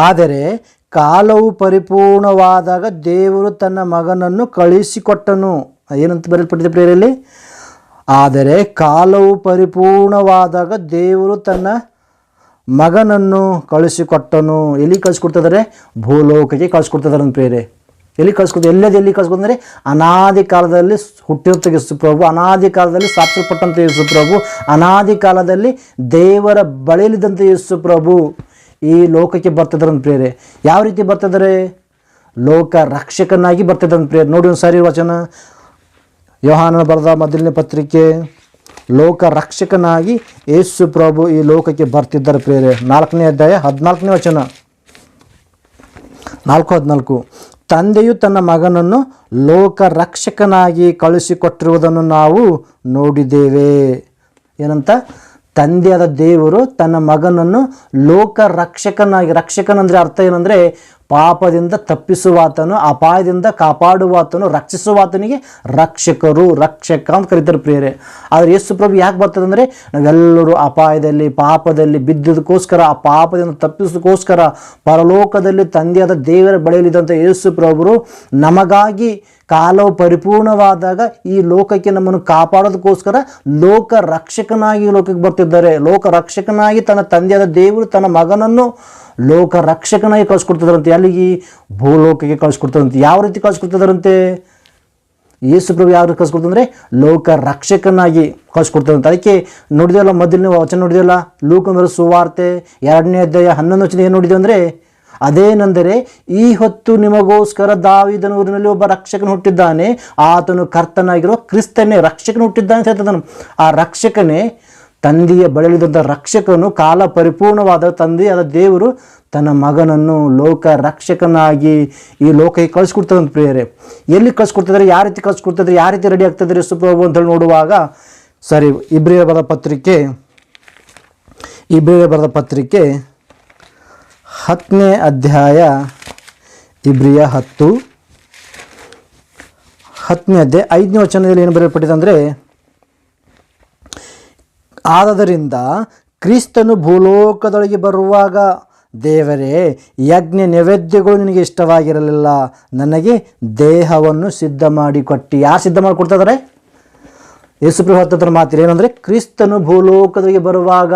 ಆದರೆ ಕಾಲವು ಪರಿಪೂರ್ಣವಾದಾಗ ದೇವರು ತನ್ನ ಮಗನನ್ನು ಕಳಿಸಿಕೊಟ್ಟನು. ಏನಂತ ಬರೆಯಲ್ಪಟ್ಟಿದೆ ಪ್ರಿಯರಲ್ಲಿ? ಆದರೆ ಕಾಲವು ಪರಿಪೂರ್ಣವಾದಾಗ ದೇವರು ತನ್ನ ಮಗನನ್ನು ಕಳಿಸಿಕೊಟ್ಟನು. ಎಲ್ಲಿ ಕಳಿಸ್ಕೊಡ್ತಿದ್ದಾರೆ? ಭೂಲೋಕಕ್ಕೆ ಕಳಿಸ್ಕೊಡ್ತಿದ್ದಾರೆ ಅಂತ ಪ್ರಿಯರೇ. ಎಲ್ಲಿ ಕಳಿಸ್ಕೊಡ್ತಾರೆ? ಅನಾದಿ ಕಾಲದಲ್ಲಿ ಹುಟ್ಟಿರ್ತಕ್ಕ ಯೇಸು ಪ್ರಭು, ಅನಾದಿ ಕಾಲದಲ್ಲಿ ಸಾಕ್ಷಲ್ಪಟ್ಟಂಥ ಯೇಸು ಪ್ರಭು, ಅನಾದಿ ಕಾಲದಲ್ಲಿ ದೇವರ ಬಳಿಯಲ್ಲಿದ್ದಂಥ ಯೇಸು ಪ್ರಭು ಈ ಲೋಕಕ್ಕೆ ಬರ್ತಿದ್ದಾರೆ ಅಂತ ಪ್ರಿಯರೇ. ಯಾವ ರೀತಿ ಬರ್ತಿದ್ದಾರೆ? ಲೋಕ ರಕ್ಷಕನಾಗಿ ಬರ್ತಿದ್ದಾರೆ ಅಂತ ಪ್ರಿಯರೇ. ನೋಡಿ ಒಂದು ಸಾರಿ ವಚನ, ಯೋಹಾನನ ಬರೆದ ಮೊದಲನೇ ಪತ್ರಿಕೆ, ಲೋಕ ರಕ್ಷಕನಾಗಿ ಯೇಸು ಪ್ರಭು ಈ ಲೋಕಕ್ಕೆ ಬರ್ತಿದ್ದಾರೆ ಪ್ರಿಯರೇ. 4ನೇ ಅಧ್ಯಾಯ 14ನೇ ವಚನ, 4:14. ತಂದೆಯು ತನ್ನ ಮಗನನ್ನು ಲೋಕ ರಕ್ಷಕನಾಗಿ ಕಳಿಸಿಕೊಟ್ಟಿರುವುದನ್ನು ನಾವು ನೋಡಿದ್ದೇವೆ. ಏನಂತ? ತಂದೆಯಾದ ದೇವರು ತನ್ನ ಮಗನನ್ನು ಲೋಕ ರಕ್ಷಕನಂದರೆ ಅರ್ಥ ಏನಂದರೆ ಪಾಪದಿಂದ ತಪ್ಪಿಸುವಾತನು, ಅಪಾಯದಿಂದ ಕಾಪಾಡುವಾತನು, ರಕ್ಷಿಸುವಾತನಿಗೆ ರಕ್ಷಕ ಅಂತ ಕರೀತಾರೆ ಪ್ರಿಯರೇ. ಆದರೆ ಯೇಸು ಪ್ರಭು ಯಾಕೆ ಬರ್ತದೆ ಅಂದರೆ ನಾವೆಲ್ಲರೂ ಅಪಾಯದಲ್ಲಿ ಪಾಪದಲ್ಲಿ ಬಿದ್ದದಕ್ಕೋಸ್ಕರ, ಆ ಪಾಪದಿಂದ ತಪ್ಪಿಸೋದಕ್ಕೋಸ್ಕರ ಪರಲೋಕದಲ್ಲಿ ತಂದೆಯಾದ ದೇವರ ಬಳಿಯಲ್ಲಿದ್ದಂಥ ಯೇಸು ಪ್ರಭುರು ನಮಗಾಗಿ ಕಾಲವು ಪರಿಪೂರ್ಣವಾದಾಗ ಈ ಲೋಕಕ್ಕೆ ನಮ್ಮನ್ನು ಕಾಪಾಡೋದಕ್ಕೋಸ್ಕರ ಲೋಕ ರಕ್ಷಕನಾಗಿ ಲೋಕಕ್ಕೆ ಬರ್ತಿದ್ದಾರೆ. ಲೋಕ ರಕ್ಷಕನಾಗಿ ತನ್ನ ತಂದೆಯಾದ ದೇವರು ತನ್ನ ಮಗನನ್ನು ಲೋಕ ರಕ್ಷಕನಾಗಿ ಕಳಿಸ್ಕೊಡ್ತಿದ್ದಾರಂತೆ. ಅಲ್ಲಿಗೆ ಭೂಲೋಕಕ್ಕೆ ಕಳಿಸ್ಕೊಡ್ತಾರಂತೆ. ಯಾವ ರೀತಿ ಕಳಿಸ್ಕೊಡ್ತಿದ್ದಾರಂತೆ? ಯೇಸು ಪ್ರಭು ಯಾವ ರೀತಿ ಕಳಿಸ್ಕೊಡ್ತಂದ್ರೆ ಲೋಕ ರಕ್ಷಕನಾಗಿ ಕಳಿಸ್ಕೊಡ್ತಾರಂತೆ. ಅದಕ್ಕೆ ನೋಡಿದೆವಲ್ಲ, ಮೊದಲನೇ ವಚನ ನೋಡಿದೆವಲ್ಲ, ಲೂಕನ ಸುವಾರ್ತೆ 2ನೇ ಅಧ್ಯಾಯ 11ನೇ ವಚನ ಏನು ನೋಡಿದೆ ಅಂದರೆ, ಅದೇನೆಂದರೆ ಈ ಹೊತ್ತು ನಿಮಗೋಸ್ಕರ ದಾವೀದನ ಊರಿನಲ್ಲಿ ಒಬ್ಬ ರಕ್ಷಕನು ಹುಟ್ಟಿದ್ದಾನೆ, ಆತನು ಕರ್ತನಾಗಿರುವ ಕ್ರಿಸ್ತನೇ ರಕ್ಷಕನು ಹುಟ್ಟಿದ್ದಾನೆ ಅಂತ ಹೇಳ್ತಾನೆ. ಆ ರಕ್ಷಕನೇ ತಂದೆಯ ಬಳಿಯಲ್ಲಿದ್ದಂಥ ರಕ್ಷಕನು ಕಾಲ ಪರಿಪೂರ್ಣವಾದ ತಂದೆಯಾದ ದೇವರು ತನ್ನ ಮಗನನ್ನು ಲೋಕ ರಕ್ಷಕನಾಗಿ ಈ ಲೋಕಕ್ಕೆ ಕಳಿಸ್ಕೊಡ್ತದಂತ ಪ್ರಿಯರೇ. ಎಲ್ಲಿ ಕಳಿಸ್ಕೊಡ್ತಿದ್ದಾರೆ? ಯಾವ ರೀತಿ ಕಳಿಸ್ಕೊಡ್ತಿದ್ದಾರೆ? ಯಾವ ರೀತಿ ರೆಡಿ ಆಗ್ತಿದ್ದಾರೆ ಯೇಸು ಪ್ರಭು ಅಂತೇಳಿ ನೋಡುವಾಗ ಇಬ್ರಿಯರ ಬರೆದ ಪತ್ರಿಕೆ 10ನೇ ಅಧ್ಯಾಯ, ಇಬ್ರಿಯ 10ನೇ ಅಧ್ಯಾಯ 5ನೇ ವಚನದಲ್ಲಿ ಏನು ಬರೆಯಲ್ಪಟ್ಟಿದೆ ಅಂದರೆ, ಆದದರಿಂದ ಕ್ರಿಸ್ತನು ಭೂಲೋಕದೊಳಗೆ ಬರುವಾಗ ದೇವರೇ, ಯಜ್ಞ ನೈವೇದ್ಯಗಳು ನಿನಗೆ ಇಷ್ಟವಾಗಿರಲಿಲ್ಲ, ನನಗೆ ದೇಹವನ್ನು ಸಿದ್ಧ ಮಾಡಿಕೊಟ್ಟು. ಯಾರು ಸಿದ್ಧ ಮಾಡಿಕೊಡ್ತಾ ಇದ್ದಾರೆ? ಯೇಸುಪ್ರಭು ಹತ್ತಿರ ಮಾತಿಲ್ಲ ಏನಂದರೆ, ಕ್ರಿಸ್ತನು ಭೂಲೋಕದೊಳಗೆ ಬರುವಾಗ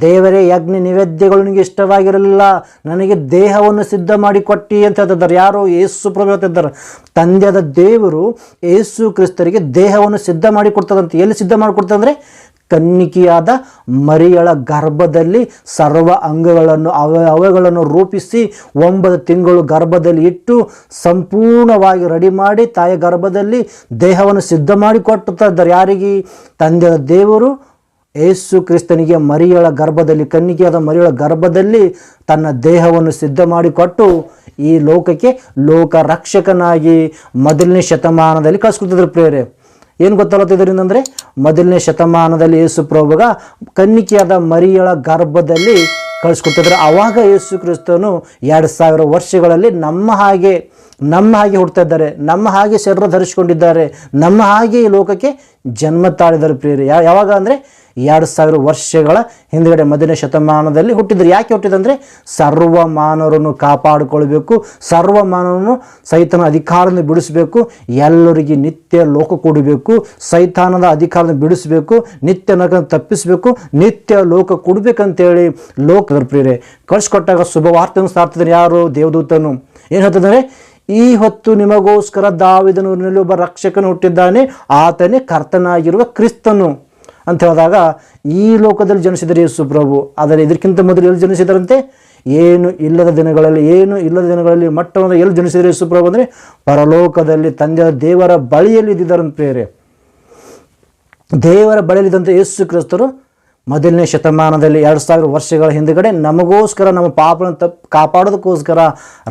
ದೇವರೇ, ಯಜ್ಞ ನೈವೇದ್ಯಗಳು ನಿನಗೆ ಇಷ್ಟವಾಗಿರಲಿಲ್ಲ, ನನಗೆ ದೇಹವನ್ನು ಸಿದ್ಧ ಮಾಡಿಕೊಟ್ಟಿ ಅಂತ ಹೇಳ್ತಿದ್ದಾರೆ. ಯಾರು? ಯೇಸುಪ್ರಭು ಹೇಳ್ತಿದ್ದಾರೆ. ತಂದೆಯಾದ ದೇವರು ಯೇಸು ಕ್ರಿಸ್ತರಿಗೆ ದೇಹವನ್ನು ಸಿದ್ಧ ಮಾಡಿಕೊಡ್ತದಂತೆ. ಎಲ್ಲಿ ಸಿದ್ಧ ಮಾಡಿಕೊಡ್ತಂದರೆ, ಕನ್ನಿಕೆಯಾದ ಮರಿಯಳ ಗರ್ಭದಲ್ಲಿ ಸರ್ವ ಅಂಗಗಳನ್ನು ಅವಯಗಳನ್ನು ರೂಪಿಸಿ 9 ತಿಂಗಳು ಗರ್ಭದಲ್ಲಿ ಇಟ್ಟು ಸಂಪೂರ್ಣವಾಗಿ ರೆಡಿ ಮಾಡಿ ತಾಯಿಯ ಗರ್ಭದಲ್ಲಿ ದೇಹವನ್ನು ಸಿದ್ಧ ಮಾಡಿಕೊಡ್ತಾ ಇದ್ದಾರೆ. ಯಾರಿಗೆ? ತಂದೆಯ ದೇವರು ಯೇಸು ಕ್ರಿಸ್ತನಿಗೆ ಮರಿಯಳ ಗರ್ಭದಲ್ಲಿ, ಕನ್ನಿಕೆಯಾದ ಮರಿಯಳ ಗರ್ಭದಲ್ಲಿ ತನ್ನ ದೇಹವನ್ನು ಸಿದ್ಧ ಮಾಡಿಕೊಟ್ಟು ಈ ಲೋಕಕ್ಕೆ ಲೋಕ ರಕ್ಷಕನಾಗಿ ಮೊದಲನೇ ಶತಮಾನದಲ್ಲಿ ಕಳಿಸ್ಕೊಡ್ತಿದ್ರು. ಪ್ರಿಯರೇ, ಏನು ಗೊತ್ತಾಗುತ್ತಿದ್ದರಿಂದ ಅಂದರೆ, ಮೊದಲನೇ ಶತಮಾನದಲ್ಲಿ ಯೇಸು ಪ್ರಭುಗ ಕನ್ನಿಕೆಯಾದ ಮರಿಯಳ ಗರ್ಭದಲ್ಲಿ ಕಳಿಸ್ಕೊಡ್ತಿದ್ರು. ಆವಾಗ ಯೇಸು ಕ್ರಿಸ್ತನು 2000 ವರ್ಷಗಳಲ್ಲಿ ನಮ್ಮ ಹಾಗೆ ಹುಡ್ತಾ ಇದ್ದಾರೆ, ನಮ್ಮ ಹಾಗೆ ಶರೀರ ಧರಿಸಿಕೊಂಡಿದ್ದಾರೆ, ನಮ್ಮ ಹಾಗೆ ಈ ಲೋಕಕ್ಕೆ ಜನ್ಮ ತಾಳಿದ್ದಾರೆ. ಪ್ರಿಯರೇ, ಯಾವಾಗ ಅಂದರೆ 2000 ವರ್ಷಗಳ ಹಿಂದುಗಡೆ ಮೊದಲನೇ ಶತಮಾನದಲ್ಲಿ ಹುಟ್ಟಿದ್ರು. ಯಾಕೆ ಹುಟ್ಟಿದಂದರೆ, ಸರ್ವ ಮಾನವರನ್ನು ಕಾಪಾಡಿಕೊಳ್ಬೇಕು, ಸರ್ವ ಮಾನವರನ್ನು ಸೈತಾನ ಅಧಿಕಾರದಿಂದ ಬಿಡಿಸಬೇಕು, ಎಲ್ಲರಿಗೆ ನಿತ್ಯ ಲೋಕ ಕೊಡಬೇಕು, ಸೈತಾನದ ಅಧಿಕಾರದಿಂದ ಬಿಡಿಸಬೇಕು, ನಿತ್ಯ ನರಕ ತಪ್ಪಿಸಬೇಕು, ನಿತ್ಯ ಲೋಕ ಕೊಡಬೇಕಂತೇಳಿ ಲೋಕದ ಪ್ರಿಯರೇ ಕಳಿಸ್ಕೊಟ್ಟಾಗ ಶುಭವಾರ್ತೆಯನ್ನು ಸಾರ್ತಿದ್ದಾನೆ. ಯಾರು? ದೇವದೂತನು. ಏನು ಹೇಳ್ತಿದ್ದಾರೆ? ಈ ಹೊತ್ತು ನಿಮಗೋಸ್ಕರ ದಾವೀದನ ಊರಿನಲ್ಲಿ ಒಬ್ಬ ರಕ್ಷಕನು ಹುಟ್ಟಿದ್ದಾನೆ, ಆತನೇ ಕರ್ತನಾಗಿರುವ ಕ್ರಿಸ್ತನು ಅಂತ ಹೇಳಿದಾಗ, ಈ ಲೋಕದಲ್ಲಿ ಜನಿಸಿದರೆ ಯೇಸು ಪ್ರಭು. ಆದರೆ ಇದಕ್ಕಿಂತ ಮೊದಲು ಎಲ್ಲಿ ಜನಿಸಿದರಂತೆ? ಏನು ಇಲ್ಲದ ದಿನಗಳಲ್ಲಿ ಮಟ್ಟವನ್ನು ಎಲ್ಲಿ ಜನಿಸಿದರೆ ಯೇಸು ಪ್ರಭು ಅಂದರೆ, ಪರಲೋಕದಲ್ಲಿ ತಂದೆಯ ದೇವರ ಬಳಿಯಲ್ಲಿ ಇದ್ದಿದ್ದಾರಂತ. ಪ್ರಿಯರೇ, ದೇವರ ಬಳಿಯಲ್ಲಿದ್ದಂಥ ಯೇಸು ಕ್ರಿಸ್ತರು ಮೊದಲನೇ ಶತಮಾನದಲ್ಲಿ 2000 ವರ್ಷಗಳ ಹಿಂದುಗಡೆ ನಮಗೋಸ್ಕರ, ನಮ್ಮ ಪಾಪವನ್ನು ಕಾಪಾಡೋದಕ್ಕೋಸ್ಕರ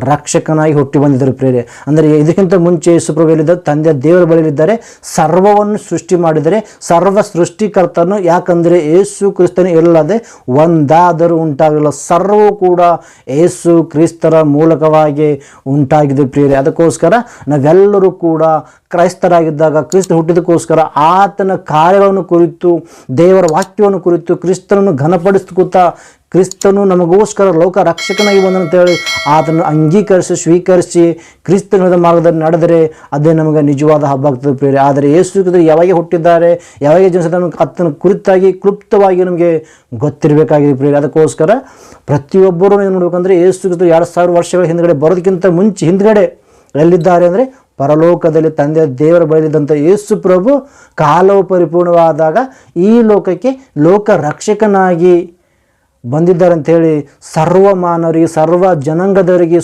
ರಕ್ಷಕನಾಗಿ ಹುಟ್ಟಿ ಬಂದಿದ್ದರು. ಪ್ರಿಯರೇ, ಅಂದರೆ ಇದಕ್ಕಿಂತ ಮುಂಚೆ ಯೇಸುಪ್ರಭು ಎಲ್ಲಿದ್ದರು? ತಂದೆಯ ದೇವರ ಬಳಿಯಲ್ಲಿದ್ದಾರೆ, ಸರ್ವವನ್ನು ಸೃಷ್ಟಿ ಮಾಡಿದರೆ ಸರ್ವ ಸೃಷ್ಟಿಕರ್ತನು. ಯಾಕಂದರೆ ಯೇಸು ಕ್ರಿಸ್ತನು ಇಲ್ಲದೆ ಒಂದಾದರೂ ಉಂಟಾಗಲಿಲ್ಲ, ಸರ್ವವು ಕೂಡ ಯೇಸು ಕ್ರಿಸ್ತರ ಮೂಲಕವಾಗಿ ಉಂಟಾಗಿದೆ. ಪ್ರಿಯರೇ, ಅದಕ್ಕೋಸ್ಕರ ನಾವೆಲ್ಲರೂ ಕೂಡ ಕ್ರೈಸ್ತರಾಗಿದ್ದಾಗ, ಕ್ರಿಸ್ತ ಹುಟ್ಟಿದಕ್ಕೋಸ್ಕರ ಆತನ ಕಾರ್ಯಗಳನ್ನು ಕುರಿತು, ದೇವರ ವಾಕ್ಯವನ್ನು ಕುರಿತು, ಕ್ರಿಸ್ತನನ್ನು ಘನಪಡಿಸ್ಕೂತ, ಕ್ರಿಸ್ತನು ನಮಗೋಸ್ಕರ ಲೋಕ ರಕ್ಷಕನಾಗಿ ಬಂದಂತೇಳಿ ಆತನ್ನು ಅಂಗೀಕರಿಸಿ ಸ್ವೀಕರಿಸಿ ಕ್ರಿಸ್ತನ ಮಾರ್ಗದಲ್ಲಿ ನಡೆದರೆ ಅದೇ ನಮಗೆ ನಿಜವಾದ ಹಬ್ಬ ಆಗ್ತದೆ. ಪ್ರಿಯರೇ, ಆದರೆ ಯೇಸು ಕ್ರಿಸ್ತರು ಯಾವಾಗ ಹುಟ್ಟಿದ್ದಾರೆ, ಯಾವಾಗ ಜನಿಸಿದ ಆತನ ಕುರಿತಾಗಿ ಕ್ಲುಪ್ತವಾಗಿ ನಮಗೆ ಗೊತ್ತಿರಬೇಕಾಗಿದೆ. ಪ್ರಿಯರೇ, ಅದಕ್ಕೋಸ್ಕರ ಪ್ರತಿಯೊಬ್ಬರೂ ಏನು ನೋಡ್ಬೇಕಂದ್ರೆ, ಯೇಸು ಕ್ರಿಸ್ತರು 2000 ವರ್ಷಗಳ ಹಿಂದುಗಡೆ ಬರೋದಕ್ಕಿಂತ ಮುಂಚೆ ಹಿಂದುಗಡೆ ಎಲ್ಲಿದ್ದಾರೆ ಅಂದರೆ, ಪರಲೋಕದಲ್ಲಿ ತಂದೆಯ ದೇವರ ಬಳಿದಂಥ ಯೇಸು ಪ್ರಭು ಕಾಲವು ಪರಿಪೂರ್ಣವಾದಾಗ ಈ ಲೋಕಕ್ಕೆ ಲೋಕ ರಕ್ಷಕನಾಗಿ ಬಂದಿದ್ದಾರೆ ಅಂಥೇಳಿ ಸರ್ವ ಮಾನವರಿಗೆ, ಸರ್ವ ಜನಾಂಗದವರಿಗೆ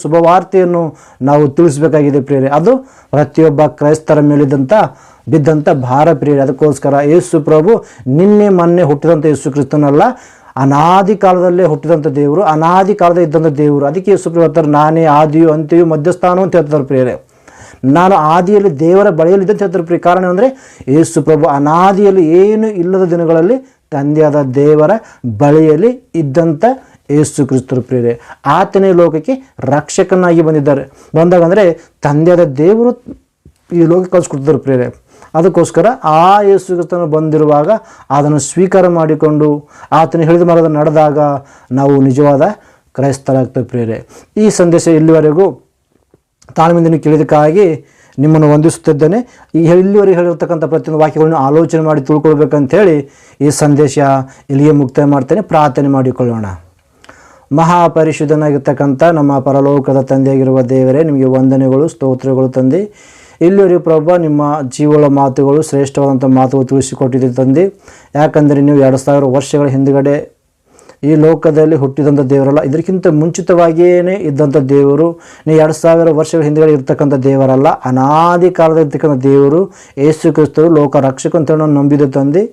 ಶುಭವಾರ್ತೆಯನ್ನು ನಾವು ತಿಳಿಸಬೇಕಾಗಿದೆ. ಪ್ರಿಯರೇ, ಅದು ಪ್ರತಿಯೊಬ್ಬ ಕ್ರೈಸ್ತರ ಬಿದ್ದಂಥ ಭಾರ. ಪ್ರಿಯರೇ, ಅದಕ್ಕೋಸ್ಕರ ಯೇಸು ಪ್ರಭು ನಿನ್ನೆ ಮೊನ್ನೆ ಹುಟ್ಟಿದಂಥ ಯೇಸು ಕ್ರಿಸ್ತನಲ್ಲ, ಅನಾದಿ ಕಾಲದಲ್ಲೇ ಹುಟ್ಟಿದಂಥ ದೇವರು, ಅನಾದಿ ಕಾಲದಲ್ಲಿ ಇದ್ದಂಥ ದೇವರು. ಅದಕ್ಕೆ ಯೇಸು ಪ್ರಭು ಹೇಳ್ತಾರೆ, ನಾನೇ ಆದಿಯು ಅಂತ್ಯಯು ಮಧ್ಯಸ್ಥಾನ ಅಂತ ಹೇಳ್ತಾರೆ. ಪ್ರಿಯರೇ, ನಾನು ಆದಿಯಲ್ಲಿ ದೇವರ ಬಳಿಯಲ್ಲಿ ಇದ್ದಂತ ಹೇಳ್ತಾರೆ. ಪ್ರಿಯ, ಕಾರಣ ಅಂದರೆ ಯೇಸು ಪ್ರಭು ಅನಾದಿಯಲ್ಲಿ ಏನು ಇಲ್ಲದ ದಿನಗಳಲ್ಲಿ ತಂದೆಯಾದ ದೇವರ ಬಳಿಯಲ್ಲಿ ಇದ್ದಂಥ ಯೇಸು ಕ್ರಿಸ್ತರು. ಪ್ರಿಯರೇ, ಆತನೇ ಲೋಕಕ್ಕೆ ರಕ್ಷಕನಾಗಿ ಬಂದಾಗ ಅಂದರೆ ತಂದೆಯಾದ ದೇವರು ಈ ಲೋಕಕ್ಕೆ ಕಳಿಸ್ಕೊಡ್ತಾರೆ. ಪ್ರಿಯರೇ, ಅದಕ್ಕೋಸ್ಕರ ಆ ಯೇಸು ಕ್ರಿಸ್ತನು ಬಂದಿರುವಾಗ ಅದನ್ನು ಸ್ವೀಕಾರ ಮಾಡಿಕೊಂಡು ಆತನ ಹೇಳಿದ ಮಾರ್ಗದಲ್ಲಿ ನಡೆದಾಗ ನಾವು ನಿಜವಾದ ಕ್ರೈಸ್ತರಾಗ್ತೇವೆ. ಪ್ರಿಯರೇ, ಈ ಸಂದೇಶ ಇಲ್ಲಿವರೆಗೂ ತಾಳ್ಮೆಯಿಂದ ಕೇಳಿದಕ್ಕಾಗಿ ನಿಮ್ಮನ್ನು ವಂದಿಸುತ್ತಿದ್ದೇನೆ. ಇಲ್ಲಿವರೆಗೆ ಹೇಳಿರ್ತಕ್ಕಂಥ ಪ್ರತಿಯೊಂದು ವಾಕ್ಯಗಳನ್ನು ಆಲೋಚನೆ ಮಾಡಿ ತಿಳ್ಕೊಳ್ಬೇಕಂತೇಳಿ ಈ ಸಂದೇಶ ಇಲ್ಲಿಗೆ ಮುಕ್ತಾಯ ಮಾಡ್ತೇನೆ. ಪ್ರಾರ್ಥನೆ ಮಾಡಿಕೊಳ್ಳೋಣ. ಮಹಾಪರಿಶುದ್ಧನಾಗಿರ್ತಕ್ಕಂಥ ನಮ್ಮ ಪರಲೋಕದ ತಂದೆಯಾಗಿರುವ ದೇವರೇ, ನಿಮಗೆ ವಂದನೆಗಳು, ಸ್ತೋತ್ರಗಳು ತಂದೆ. ಇಲ್ಲಿವರೆಗೂ ಪ್ರಭು ನಿಮ್ಮ ಜೀವಳ ಮಾತುಗಳು ಶ್ರೇಷ್ಠವಾದಂಥ ಮಾತುಗಳು ತಿಳಿಸಿಕೊಟ್ಟಿದ್ದೀರಿ ತಂದೆ. ಯಾಕಂದರೆ ನೀವು 2000 ವರ್ಷಗಳ ಹಿಂದುಗಡೆ ಈ ಲೋಕದಲ್ಲಿ ಹುಟ್ಟಿದಂಥ ದೇವರಲ್ಲ, ಇದಕ್ಕಿಂತ ಮುಂಚಿತವಾಗಿಯೇ ಇದ್ದಂಥ ದೇವರು. ನೀವು 2000 ವರ್ಷಗಳ ಹಿಂದುಗಡೆ ಇರ್ತಕ್ಕಂಥ ದೇವರಲ್ಲ, ಅನಾದಿ ಕಾಲದಲ್ಲಿ ಇರ್ತಕ್ಕಂಥ ದೇವರು ಯೇಸು ಕ್ರಿಸ್ತರು ಲೋಕ ರಕ್ಷಕ ಅಂತ ನಾವು ನಂಬಿದ ತಂದೆ.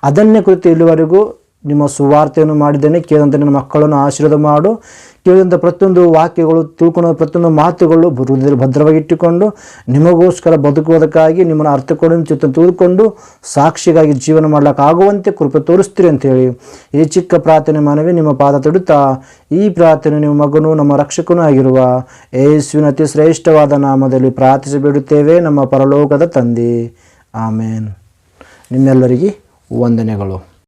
ಅದನ್ನೇ ಕುರಿತು ಇಲ್ಲಿವರೆಗೂ ನಿಮ್ಮ ಸುವಾರ್ತೆಯನ್ನು ಮಾಡಿದ್ದೇನೆ. ಕೇಳಿದಂಥ ನನ್ನ ಮಕ್ಕಳನ್ನು ಆಶೀರ್ವಾದ ಮಾಡು. ಕೇಳಿದಂಥ ಪ್ರತಿಯೊಂದು ವಾಕ್ಯಗಳು, ತಿಳ್ಕೊಳ್ಳೋ ಪ್ರತಿಯೊಂದು ಮಾತುಗಳು ಹೃದಯದಲ್ಲಿ ಭದ್ರವಾಗಿ ಇಟ್ಟುಕೊಂಡು ನಿಮಗೋಸ್ಕರ ಬದುಕುವುದಕ್ಕಾಗಿ ನಿಮ್ಮನ್ನು ಅರ್ಥಕೊಂಡು ಚಿತ್ತ ತಿಳಿದುಕೊಂಡು ಸಾಕ್ಷಿಗಾಗಿ ಜೀವನ ಮಾಡಲಿಕ್ಕಾಗುವಂತೆ ಕೃಪೆ ತೋರಿಸ್ತೀರಿ ಅಂತೇಳಿ ಈ ಚಿಕ್ಕ ಪ್ರಾರ್ಥನೆ ಮನವಿ ನಿಮ್ಮ ಪಾದ ತೊಡುತ್ತಾ ಈ ಪ್ರಾರ್ಥನೆ ನಿಮ್ಮ ಮಗನೂ ನಮ್ಮ ರಕ್ಷಕನೂ ಆಗಿರುವ ಯೇಸುವಿನ ಅತಿ ಶ್ರೇಷ್ಠವಾದ ನಾಮದಲ್ಲಿ ಪ್ರಾರ್ಥಿಸಿ ಬಿಡುತ್ತೇವೆ, ನಮ್ಮ ಪರಲೋಕದ ತಂದೆ. ಆಮೇನ್. ನಿಮ್ಮೆಲ್ಲರಿಗೆ ವಂದನೆಗಳು.